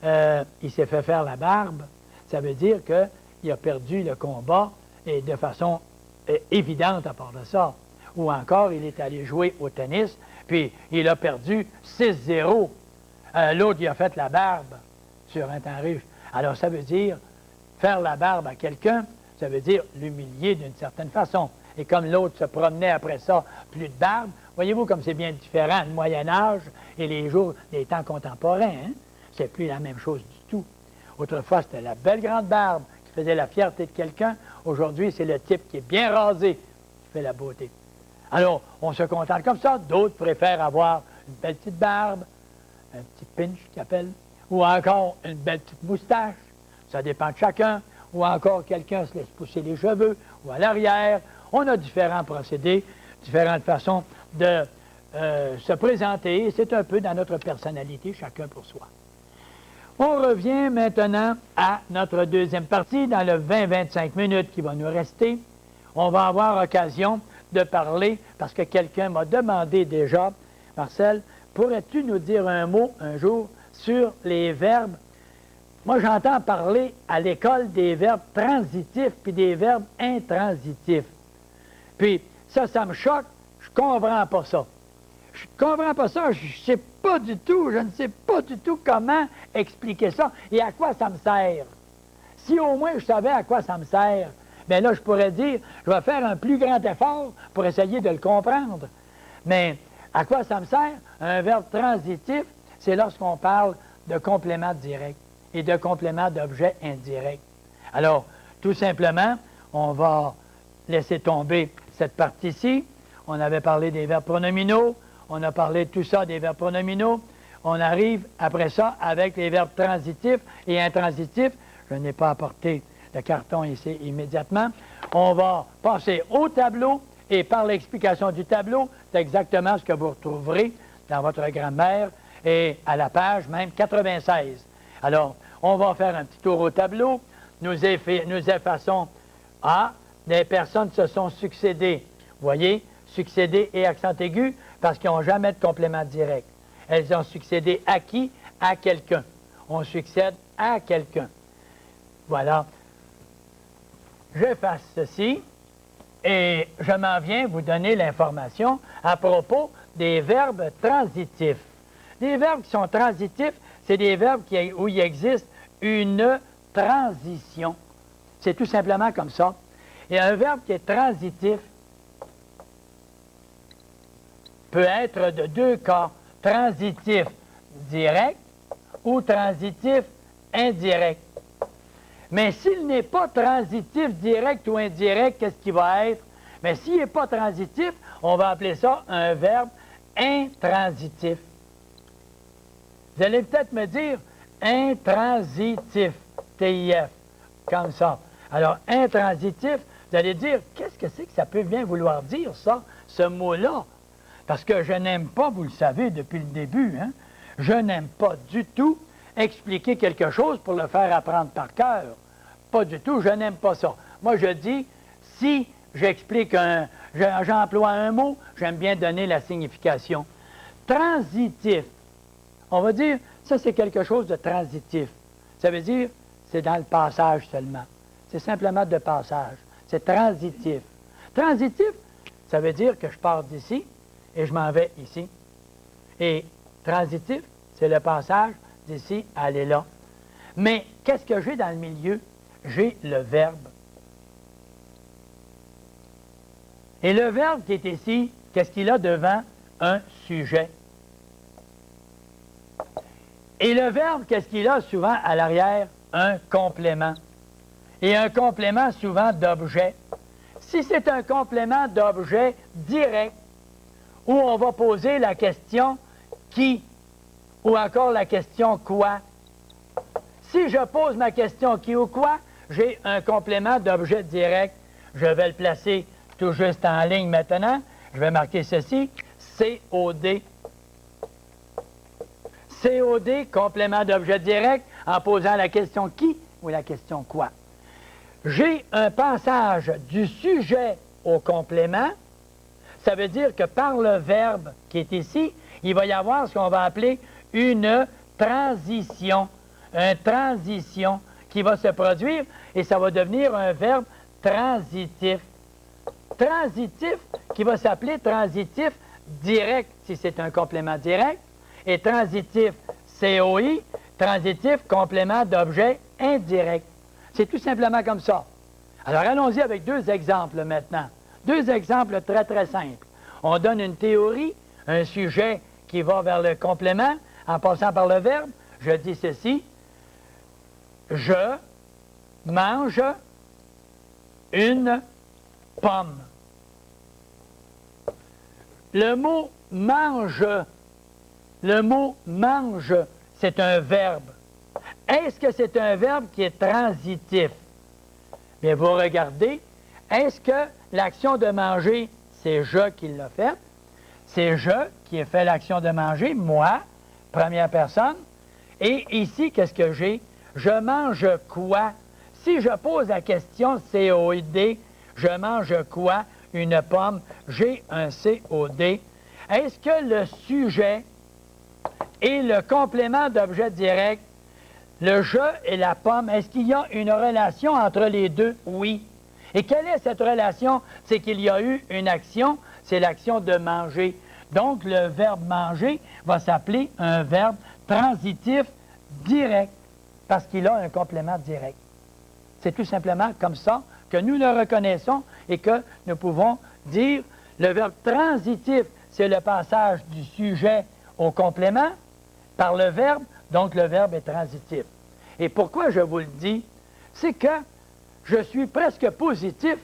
il s'est fait faire la barbe, ça veut dire qu'il a perdu le combat et de façon évidente à part de ça. Ou encore, il est allé jouer au tennis, puis il a perdu 6-0. L'autre, il a fait la barbe sur un temps riche. Alors, ça veut dire faire la barbe à quelqu'un, ça veut dire l'humilier d'une certaine façon. Et comme l'autre se promenait après ça, plus de barbe, voyez-vous comme c'est bien différent le Moyen Âge et les temps contemporains. Hein? C'est plus la même chose du tout. Autrefois, c'était la belle grande barbe qui faisait la fierté de quelqu'un. Aujourd'hui, c'est le type qui est bien rasé qui fait la beauté. Alors, on se contente comme ça. D'autres préfèrent avoir une belle petite barbe, un petit pinch qu'ils appellent, ou encore une belle petite moustache. Ça dépend de chacun. Ou encore, quelqu'un se laisse pousser les cheveux, ou à l'arrière. On a différents procédés, différentes façons de se présenter. C'est un peu dans notre personnalité, chacun pour soi. On revient maintenant à notre deuxième partie, dans le 20-25 minutes qui va nous rester. On va avoir occasion de parler, parce que quelqu'un m'a demandé déjà, Marcel, pourrais-tu nous dire un mot un jour sur les verbes? Moi, j'entends parler à l'école des verbes transitifs puis des verbes intransitifs. Puis, ça me choque, je comprends pas ça. Je comprends pas ça, je sais pas du tout, je ne sais pas du tout comment expliquer ça et à quoi ça me sert. Si au moins je savais à quoi ça me sert, bien là, je pourrais dire, je vais faire un plus grand effort pour essayer de le comprendre. Mais à quoi ça me sert? Un verbe transitif, c'est lorsqu'on parle de complément direct et de complément d'objet indirect. Alors, tout simplement, on va laisser tomber cette partie-ci. On avait parlé des verbes pronominaux. On a parlé de tout ça, des verbes pronominaux. On arrive après ça avec les verbes transitifs et intransitifs. Je n'ai pas apporté le carton ici immédiatement. On va passer au tableau et par l'explication du tableau, c'est exactement ce que vous retrouverez dans votre grammaire et à la page même 96. Alors, on va faire un petit tour au tableau. Nous effaçons A. Les personnes se sont succédées. Vous voyez, succédé et accent aigu parce qu'ils n'ont jamais de complément direct. Elles ont succédé à qui? À quelqu'un. On succède à quelqu'un. Voilà. J'efface ceci et je m'en viens vous donner l'information à propos des verbes transitifs. Les verbes qui sont transitifs, c'est des verbes où il existe une transition. C'est tout simplement comme ça. Et un verbe qui est transitif peut être de deux cas. Transitif direct ou transitif indirect. Mais s'il n'est pas transitif direct ou indirect, qu'est-ce qu'il va être? Mais s'il n'est pas transitif, on va appeler ça un verbe intransitif. Vous allez peut-être me dire intransitif, TIF, comme ça. Alors, intransitif, vous allez dire, qu'est-ce que c'est que ça peut bien vouloir dire, ça, ce mot-là? Parce que je n'aime pas, vous le savez depuis le début, hein, je n'aime pas du tout expliquer quelque chose pour le faire apprendre par cœur. Pas du tout, je n'aime pas ça. Moi, je dis, si j'explique j'emploie un mot, j'aime bien donner la signification. Transitif, on va dire, ça c'est quelque chose de transitif. Ça veut dire, c'est dans le passage seulement. C'est simplement de passage. C'est transitif. Transitif, ça veut dire que je pars d'ici et je m'en vais ici. Et transitif, c'est le passage d'ici à aller là. Mais qu'est-ce que j'ai dans le milieu? J'ai le verbe. Et le verbe qui est ici, qu'est-ce qu'il a devant? Un sujet. Et le verbe, qu'est-ce qu'il a souvent à l'arrière? Un complément. Et un complément souvent d'objet. Si c'est un complément d'objet direct, où on va poser la question qui, ou encore la question quoi. Si je pose ma question qui ou quoi, j'ai un complément d'objet direct. Je vais le placer tout juste en ligne maintenant. Je vais marquer ceci, COD. COD, complément d'objet direct, en posant la question qui ou la question quoi. J'ai un passage du sujet au complément. Ça veut dire que par le verbe qui est ici, il va y avoir ce qu'on va appeler une transition. Une transition qui va se produire et ça va devenir un verbe transitif. Transitif qui va s'appeler transitif direct si c'est un complément direct et transitif COI, transitif complément d'objet indirect. C'est tout simplement comme ça. Alors allons-y avec deux exemples maintenant. Deux exemples très très simples. On donne une théorie, un sujet qui va vers le complément en passant par le verbe. Je dis ceci. Je mange une pomme. Le mot mange, c'est un verbe. Est-ce que c'est un verbe qui est transitif? Bien, vous regardez, est-ce que l'action de manger, c'est je qui l'a fait? C'est je qui ai fait l'action de manger, moi, première personne. Et ici, qu'est-ce que j'ai? Je mange quoi? Si je pose la question COD, je mange quoi? Une pomme, j'ai un COD. Est-ce que le sujet et le complément d'objet direct, le je et la pomme, est-ce qu'il y a une relation entre les deux? Oui. Et quelle est cette relation? C'est qu'il y a eu une action, c'est l'action de manger. Donc, le verbe manger va s'appeler un verbe transitif direct, parce qu'il a un complément direct. C'est tout simplement comme ça que nous le reconnaissons et que nous pouvons dire le verbe transitif, c'est le passage du sujet au complément par le verbe, donc le verbe est transitif. Et pourquoi je vous le dis? C'est que je suis presque positif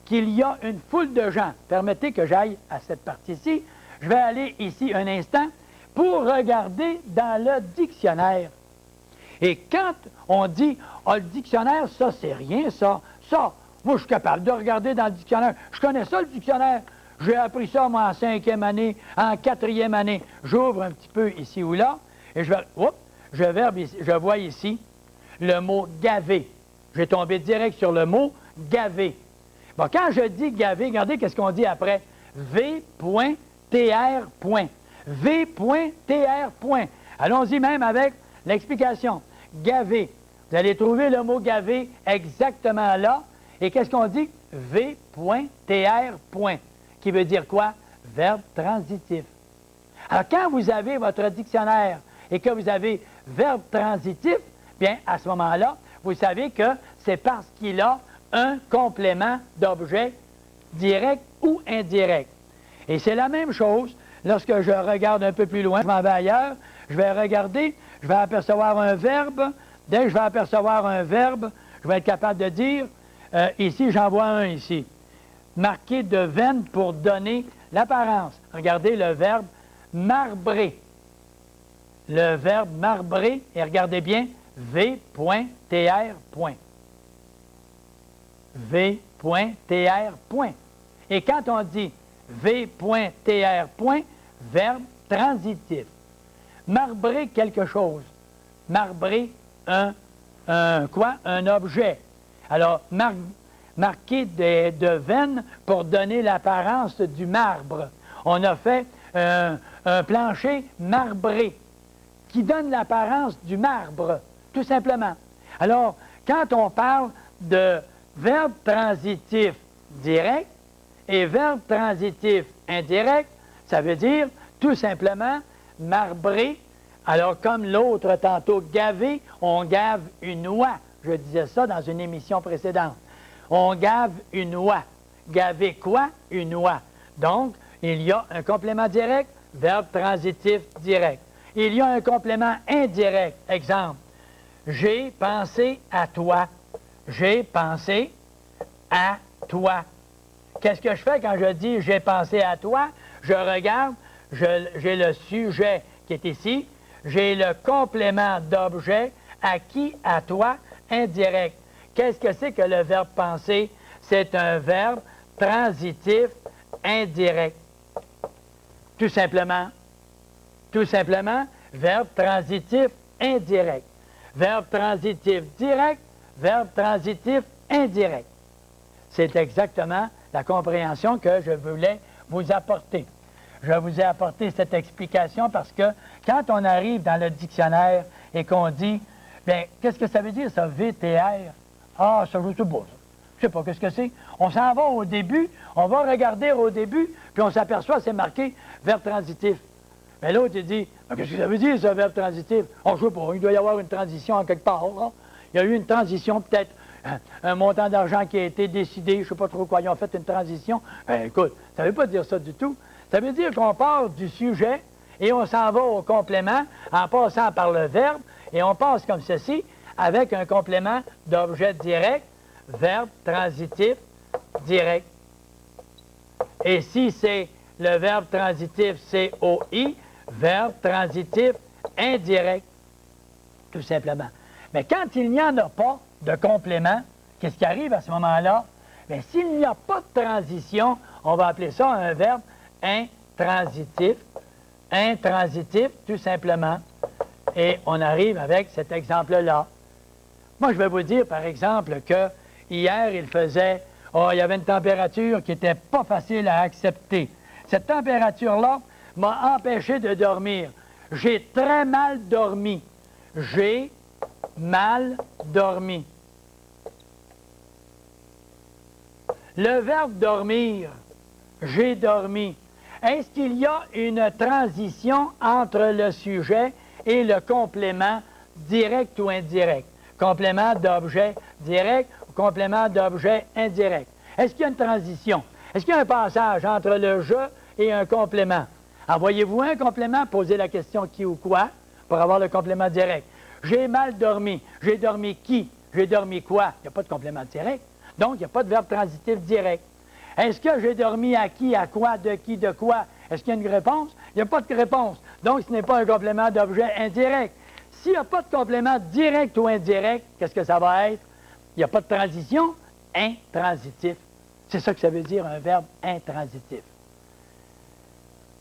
qu'il y a une foule de gens. Permettez que j'aille à cette partie-ci. Je vais aller ici un instant pour regarder dans le dictionnaire. Et quand on dit « Ah, le dictionnaire, ça, c'est rien, ça. Ça, moi, je suis capable de regarder dans le dictionnaire. Je connais ça, le dictionnaire. J'ai appris ça, moi, en 5e année, en 4e année. » J'ouvre un petit peu ici ou là, et je vois ici le mot « gaver ». J'ai tombé direct sur le mot « gaver ». Bon, quand je dis « gaver », regardez qu'est-ce qu'on dit après. V.TR. V.TR. Allons-y même avec l'explication. Gaver. Vous allez trouver le mot gaver exactement là. Et qu'est-ce qu'on dit? V.TR. Qui veut dire quoi? Verbe transitif. Alors, quand vous avez votre dictionnaire et que vous avez verbe transitif, bien, à ce moment-là, vous savez que c'est parce qu'il a un complément d'objet direct ou indirect. Et c'est la même chose lorsque je regarde un peu plus loin, je m'en vais ailleurs, je vais regarder, je vais apercevoir un verbe. Dès que je vais apercevoir un verbe, je vais être capable de dire, ici, j'en vois un ici, marqué de veine pour donner l'apparence. Regardez le verbe marbrer. Le verbe marbrer, et regardez bien, V.TR. V.TR. Et quand on dit V.TR. Verbe transitif. Marbrer quelque chose. Marbrer un objet. Alors, marquer de veine pour donner l'apparence du marbre. On a fait un plancher marbré qui donne l'apparence du marbre, tout simplement. Alors, quand on parle de verbe transitif direct et verbe transitif indirect, ça veut dire tout simplement marbrer. Alors, comme l'autre tantôt, gaver, on gave une oie. Je disais ça dans une émission précédente. On gave une oie. Gaver quoi? Une oie. Donc, il y a un complément direct, verbe transitif direct. Il y a un complément indirect. Exemple, j'ai pensé à toi. J'ai pensé à toi. Qu'est-ce que je fais quand je dis j'ai pensé à toi? Je regarde, j'ai le sujet qui est ici, j'ai le complément d'objet à qui, à toi, indirect. Qu'est-ce que c'est que le verbe penser? C'est un verbe transitif indirect. Tout simplement. Tout simplement, verbe transitif indirect. Verbe transitif direct, verbe transitif indirect. C'est exactement la compréhension que je voulais vous apporter. Je vous ai apporté cette explication parce que quand on arrive dans le dictionnaire et qu'on dit, bien, qu'est-ce que ça veut dire, ça, VTR? Ah, ça, je sais pas. Je sais pas, qu'est-ce que c'est? On s'en va au début, on va regarder au début, puis on s'aperçoit, c'est marqué verbe transitif. Mais l'autre, il dit, ah, qu'est-ce que ça veut dire, ça, verbe transitif? Oh, je sais pas, il doit y avoir une transition en quelque part. Hein? Il y a eu une transition, peut-être un montant d'argent qui a été décidé, je ne sais pas trop quoi, ils ont fait une transition. Ben, écoute, ça ne veut pas dire ça du tout. Ça veut dire qu'on part du sujet et on s'en va au complément en passant par le verbe et on passe comme ceci avec un complément d'objet direct, verbe transitif direct. Et si c'est le verbe transitif COI, verbe transitif indirect, tout simplement. Mais quand il n'y en a pas de complément, qu'est-ce qui arrive à ce moment-là? Bien, s'il n'y a pas de transition, on va appeler ça un verbe intransitif. Intransitif, tout simplement. Et on arrive avec cet exemple-là. Moi, je vais vous dire, par exemple, que hier, il y avait une température qui n'était pas facile à accepter. Cette température-là m'a empêché de dormir. J'ai très mal dormi. J'ai mal dormi. Le verbe dormir, j'ai dormi. Est-ce qu'il y a une transition entre le sujet et le complément direct ou indirect? Complément d'objet direct ou complément d'objet indirect? Est-ce qu'il y a une transition? Est-ce qu'il y a un passage entre le « je » et un complément? Envoyez-vous un complément, posez la question qui ou quoi pour avoir le complément direct. J'ai mal dormi. J'ai dormi qui? J'ai dormi quoi? Il n'y a pas de complément direct. Donc, il n'y a pas de verbe transitif direct. Est-ce que j'ai dormi à qui, à quoi, de qui, de quoi? Est-ce qu'il y a une réponse? Il n'y a pas de réponse. Donc, ce n'est pas un complément d'objet indirect. S'il n'y a pas de complément direct ou indirect, qu'est-ce que ça va être? Il n'y a pas de transition, intransitif. C'est ça que ça veut dire, un verbe intransitif.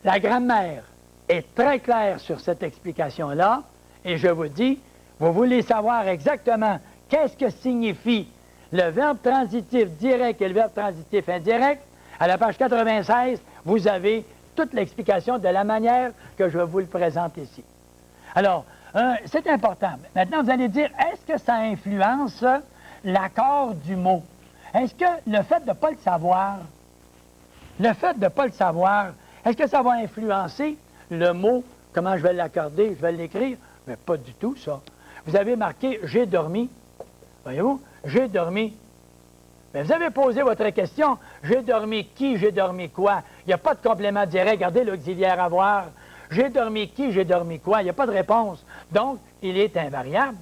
La grammaire est très claire sur cette explication-là, et je vous dis, vous voulez savoir exactement qu'est-ce que signifie le verbe transitif direct et le verbe transitif indirect. À la page 96, vous avez toute l'explication de la manière que je vous le présente ici. Alors, c'est important. Maintenant, vous allez dire, est-ce que ça influence l'accord du mot? Est-ce que le fait de ne pas le savoir, est-ce que ça va influencer le mot, comment je vais l'accorder, je vais l'écrire? Mais pas du tout, ça. Vous avez marqué « j'ai dormi ». Voyez-vous? « J'ai dormi ». Mais vous avez posé votre question « j'ai dormi qui, j'ai dormi quoi ». Il n'y a pas de complément direct. Regardez l'auxiliaire avoir. J'ai dormi qui, j'ai dormi quoi. Il n'y a pas de réponse. Donc, il est invariable.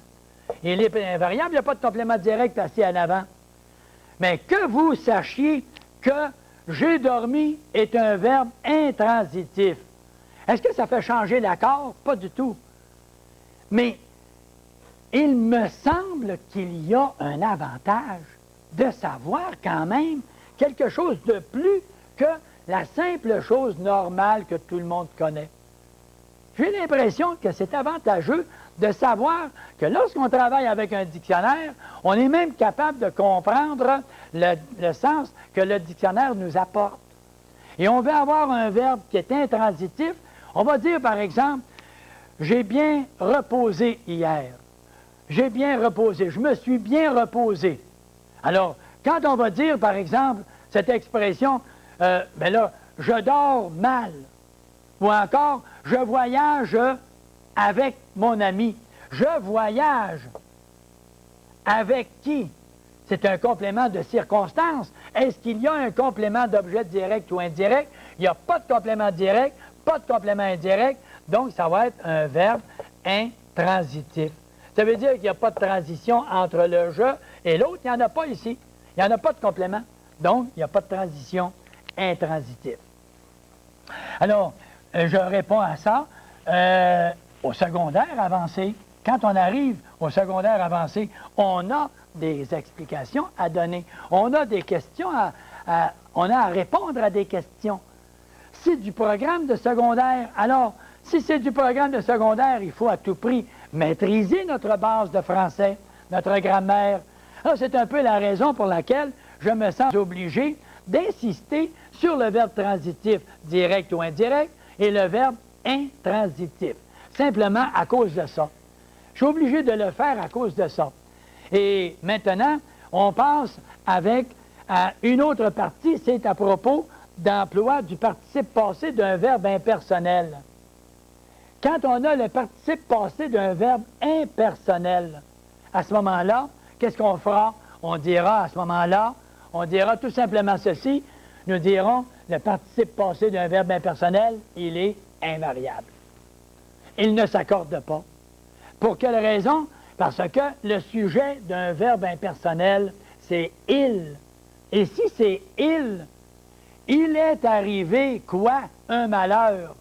Il est invariable, il n'y a pas de complément direct placé en avant. Mais que vous sachiez que « j'ai dormi » est un verbe intransitif. Est-ce que ça fait changer l'accord? Pas du tout. Mais il me semble qu'il y a un avantage de savoir quand même quelque chose de plus que la simple chose normale que tout le monde connaît. J'ai l'impression que c'est avantageux de savoir que lorsqu'on travaille avec un dictionnaire, on est même capable de comprendre le sens que le dictionnaire nous apporte. Et on veut avoir un verbe qui est intransitif. On va dire, par exemple, « J'ai bien reposé hier ». J'ai bien reposé. Je me suis bien reposé. Alors, quand on va dire, par exemple, cette expression, ben là, je dors mal. Ou encore, je voyage avec mon ami. Je voyage avec qui? C'est un complément de circonstance. Est-ce qu'il y a un complément d'objet direct ou indirect? Il n'y a pas de complément direct, pas de complément indirect, donc ça va être un verbe intransitif. Ça veut dire qu'il n'y a pas de transition entre le « je » et l'autre. Il n'y en a pas ici. Il n'y en a pas de complément. Donc, il n'y a pas de transition intransitive. Alors, je réponds à ça. Au secondaire avancé, quand on arrive au secondaire avancé, on a des explications à donner. On a des questions on a à répondre à des questions. C'est du programme de secondaire. Alors, si c'est du programme de secondaire, il faut à tout prix maîtriser notre base de français, notre grammaire. Alors, c'est un peu la raison pour laquelle je me sens obligé d'insister sur le verbe transitif direct ou indirect et le verbe intransitif. Simplement à cause de ça. Je suis obligé de le faire à cause de ça. Et maintenant, on passe avec une autre partie, c'est à propos d'emploi du participe passé d'un verbe impersonnel. Quand on a le participe passé d'un verbe impersonnel, à ce moment-là, qu'est-ce qu'on fera? On dira à ce moment-là, on dira tout simplement ceci, nous dirons le participe passé d'un verbe impersonnel, il est invariable. Il ne s'accorde pas. Pour quelle raison? Parce que le sujet d'un verbe impersonnel, c'est « il ». Et si c'est « il est arrivé quoi? Un malheur.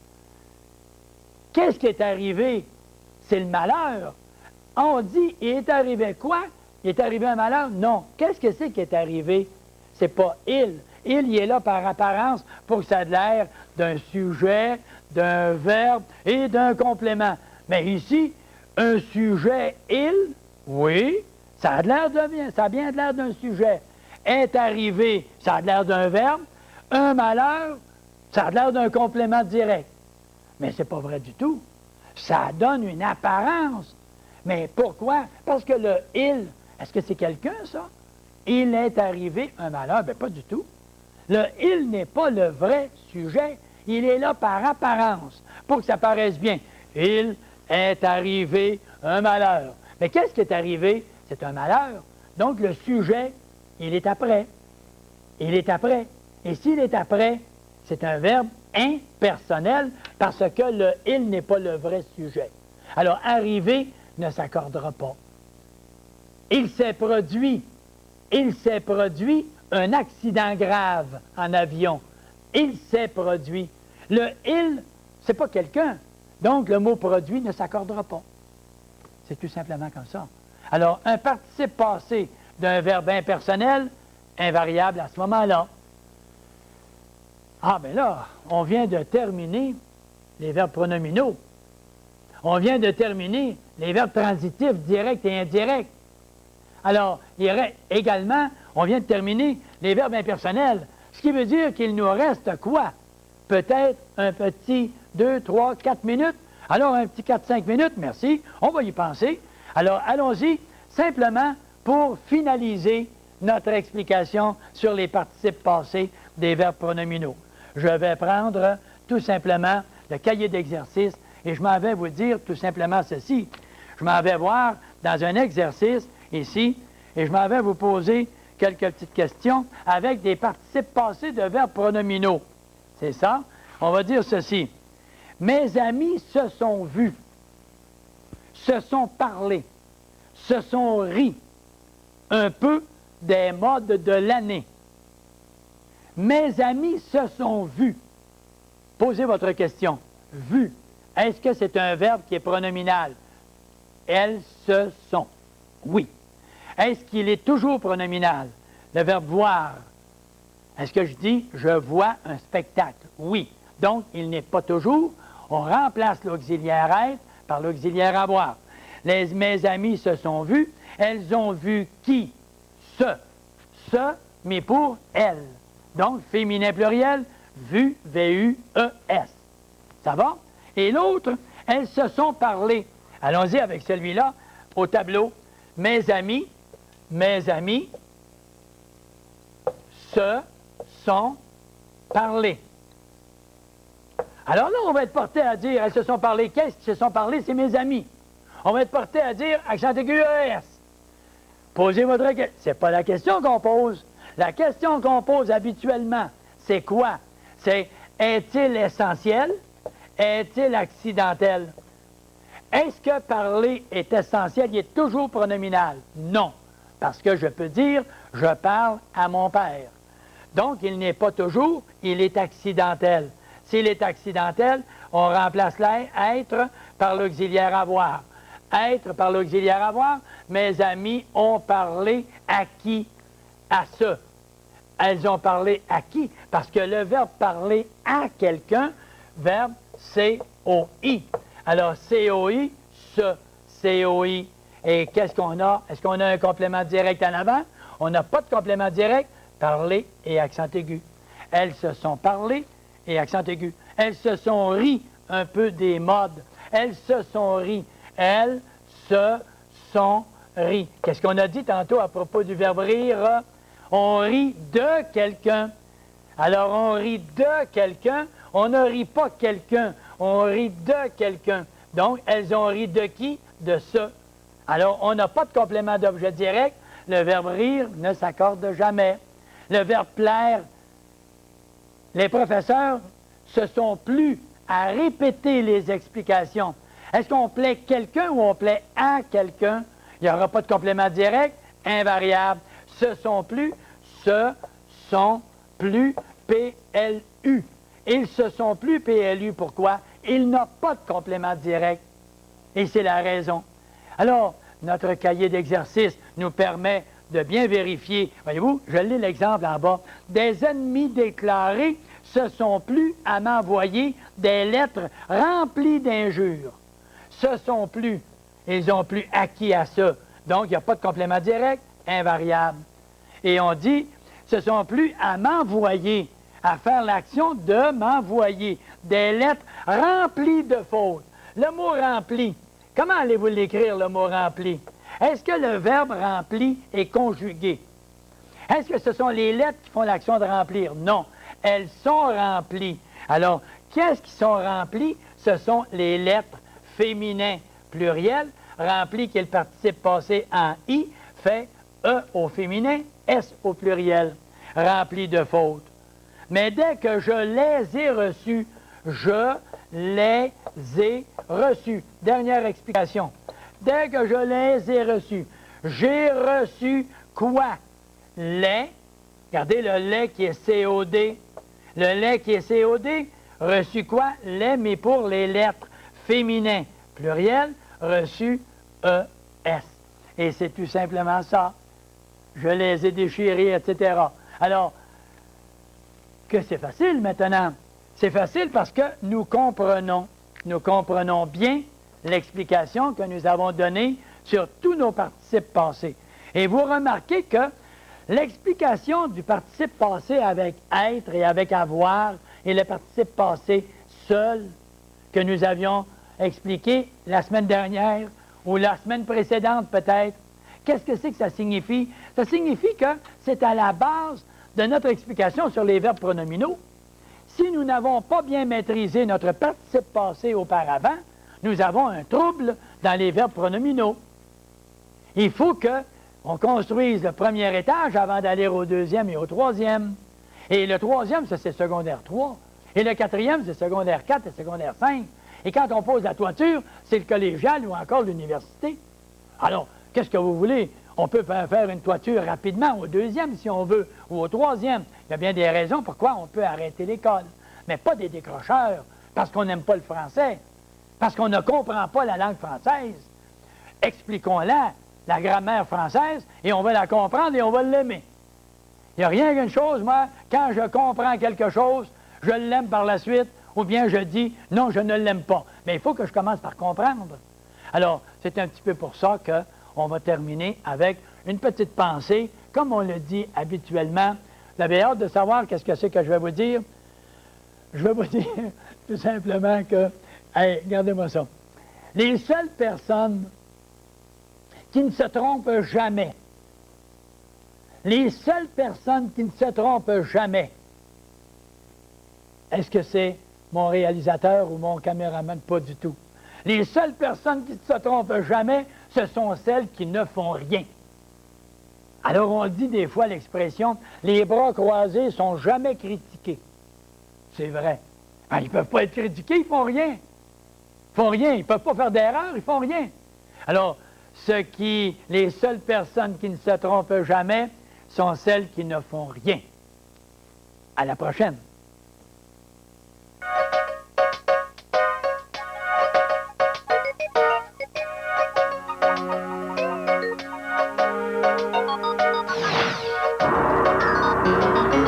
Qu'est-ce qui est arrivé? C'est le malheur. On dit « il est arrivé quoi? Il est arrivé un malheur? » Non. Qu'est-ce que c'est qui est arrivé? C'est pas « il ». Il est là par apparence pour que ça ait l'air d'un sujet, d'un verbe et d'un complément. Mais ici, un sujet « il », oui, ça a bien de l'air d'un sujet. Est arrivé, ça a l'air d'un verbe. Un malheur, ça a l'air d'un complément direct. Mais ce n'est pas vrai du tout. Ça donne une apparence. Mais pourquoi? Parce que le « il », est-ce que c'est quelqu'un, ça? Il est arrivé un malheur? Bien, pas du tout. Le « il » n'est pas le vrai sujet. Il est là par apparence, pour que ça paraisse bien. Il est arrivé un malheur. Mais qu'est-ce qui est arrivé? C'est un malheur. Donc, le sujet, il est après. Il est après. Et s'il est après, c'est un verbe impersonnel parce que le « il » n'est pas le vrai sujet. Alors, arriver ne s'accordera pas. Il s'est produit. Il s'est produit un accident grave en avion. Il s'est produit. Le « il », c'est pas quelqu'un. Donc, le mot « produit » ne s'accordera pas. C'est tout simplement comme ça. Alors, un participe passé d'un verbe impersonnel, invariable à ce moment-là. Ah, bien là, on vient de terminer les verbes pronominaux. On vient de terminer les verbes transitifs, directs et indirects. Alors, également, on vient de terminer les verbes impersonnels. Ce qui veut dire qu'il nous reste quoi? Peut-être un petit 2, 3, 4 minutes. Alors, un petit 4-5 minutes, merci. On va y penser. Alors, allons-y, simplement pour finaliser notre explication sur les participes passés des verbes pronominaux. Je vais prendre tout simplement le cahier d'exercice et je m'en vais vous dire tout simplement ceci. Je m'en vais voir dans un exercice ici et je m'en vais vous poser quelques petites questions avec des participes passés de verbes pronominaux. C'est ça? On va dire ceci. Mes amis se sont vus, se sont parlé, se sont ris un peu des modes de l'année. Mes amis se sont vus. Posez votre question. Vus. Est-ce que c'est un verbe qui est pronominal? Elles se sont. Oui. Est-ce qu'il est toujours pronominal? Le verbe voir. Est-ce que je dis « je vois un spectacle » ? Oui. Donc, il n'est pas toujours. On remplace l'auxiliaire « être » par l'auxiliaire « avoir ». Mes amis se sont vus. Elles ont vu qui? Ce. Ce, mais pour elles. Donc, féminin pluriel, vu, V-U-E-S. Ça va? Et l'autre, elles se sont parlé. Allons-y avec celui-là au tableau. Mes amis se sont parlés. Alors là, on va être porté à dire, elles se sont parlé. Qu'est-ce qui se sont parlé? C'est mes amis. On va être porté à dire, accent aigu ES. Posez votre question. C'est pas la question qu'on pose. La question qu'on pose habituellement, c'est quoi? C'est, est-il essentiel? Est-il accidentel? Est-ce que parler est essentiel? Il est toujours pronominal. Non. Parce que je peux dire, je parle à mon père. Donc, il n'est pas toujours, il est accidentel. S'il est accidentel, on remplace l'être par l'auxiliaire avoir. Être par l'auxiliaire avoir, mes amis ont parlé à qui? À ce. Elles ont parlé à qui? Parce que le verbe parler à quelqu'un, verbe C-O-I. Alors, C-O-I, ce, C-O-I. Et qu'est-ce qu'on a? Est-ce qu'on a un complément direct en avant? On n'a pas de complément direct. Parler et accent aigu. Elles se sont parlé et accent aigu. Elles se sont ri un peu des modes. Elles se sont ri. Elles se sont ri. Qu'est-ce qu'on a dit tantôt à propos du verbe rire? On rit de quelqu'un. Alors, on rit de quelqu'un. On ne rit pas quelqu'un. On rit de quelqu'un. Donc, elles ont ri de qui? De ce. Alors, on n'a pas de complément d'objet direct. Le verbe rire ne s'accorde jamais. Le verbe plaire, les professeurs se sont plu à répéter les explications. Est-ce qu'on plaît quelqu'un ou on plaît à quelqu'un? Il n'y aura pas de complément direct, invariable. Se sont plu, P-L-U. Ils se sont plu, P-L-U. Pourquoi? Il n'a pas de complément direct. Et c'est la raison. Alors, notre cahier d'exercice nous permet de bien vérifier. Voyez-vous, je lis l'exemple en bas. Des ennemis déclarés se sont plu à m'envoyer des lettres remplies d'injures. Se sont plu. Ils ont plu acquis à ça. Donc, il n'y a pas de complément direct, invariable. Et on dit, se sont plu à m'envoyer, à faire l'action de m'envoyer des lettres remplies de fautes. Le mot rempli, comment allez-vous l'écrire, le mot rempli? Est-ce que le verbe rempli est conjugué? Est-ce que ce sont les lettres qui font l'action de remplir? Non. Elles sont remplies. Alors, qu'est-ce qui sont remplies? Ce sont les lettres féminins pluriels. Rempli qui est le participe passé en I, fait E au féminin, S au pluriel. Rempli de fautes. Mais dès que je les ai reçus, je les ai reçus. Dernière explication. Dès que je les ai reçus, j'ai reçu quoi? lait. Regardez le lait qui est COD. Le lait qui est COD, reçu quoi? Lait, mais pour les lettres féminins. Pluriel, reçu ES. Et c'est tout simplement ça. Je les ai déchirés, etc. Alors, que c'est facile maintenant. C'est facile parce que nous comprenons bien l'explication que nous avons donnée sur tous nos participes passés. Et vous remarquez que l'explication du participe passé avec être et avec avoir et le participe passé seul que nous avions expliqué la semaine dernière ou la semaine précédente peut-être, qu'est-ce que c'est que ça signifie? Ça signifie que c'est à la base de notre explication sur les verbes pronominaux. Si nous n'avons pas bien maîtrisé notre participe passé auparavant, nous avons un trouble dans les verbes pronominaux. Il faut qu'on construise le premier étage avant d'aller au deuxième et au troisième. Et le troisième, ça c'est secondaire 3. Et le quatrième, c'est secondaire 4 et secondaire 5. Et quand on pose la toiture, c'est le collégial ou encore l'université. Alors, qu'est-ce que vous voulez? On peut faire une toiture rapidement au deuxième si on veut, ou au troisième. Il y a bien des raisons pourquoi on peut arrêter l'école. Mais pas des décrocheurs, parce qu'on n'aime pas le français, parce qu'on ne comprend pas la langue française. Expliquons-la, la grammaire française, et on va la comprendre et on va l'aimer. Il n'y a rien qu'une chose, moi, quand je comprends quelque chose, je l'aime par la suite, ou bien je dis, non, je ne l'aime pas. Mais il faut que je commence par comprendre. Alors, c'est un petit peu pour ça qu'on va terminer avec une petite pensée, comme on le dit habituellement. Vous avez hâte de savoir qu'est-ce que c'est que je vais vous dire? Je vais vous dire tout simplement que, hey, regardez-moi ça. Les seules personnes qui ne se trompent jamais, les seules personnes qui ne se trompent jamais, est-ce que c'est mon réalisateur ou mon caméraman? Pas du tout. Les seules personnes qui ne se trompent jamais, ce sont celles qui ne font rien. Alors on dit des fois l'expression « les bras croisés sont jamais critiqués ». C'est vrai. Ben, ils ne peuvent pas être critiqués, ils font rien. Ils font rien, ils ne peuvent pas faire d'erreur, ils font rien. Alors, les seules personnes qui ne se trompent jamais sont celles qui ne font rien. À la prochaine.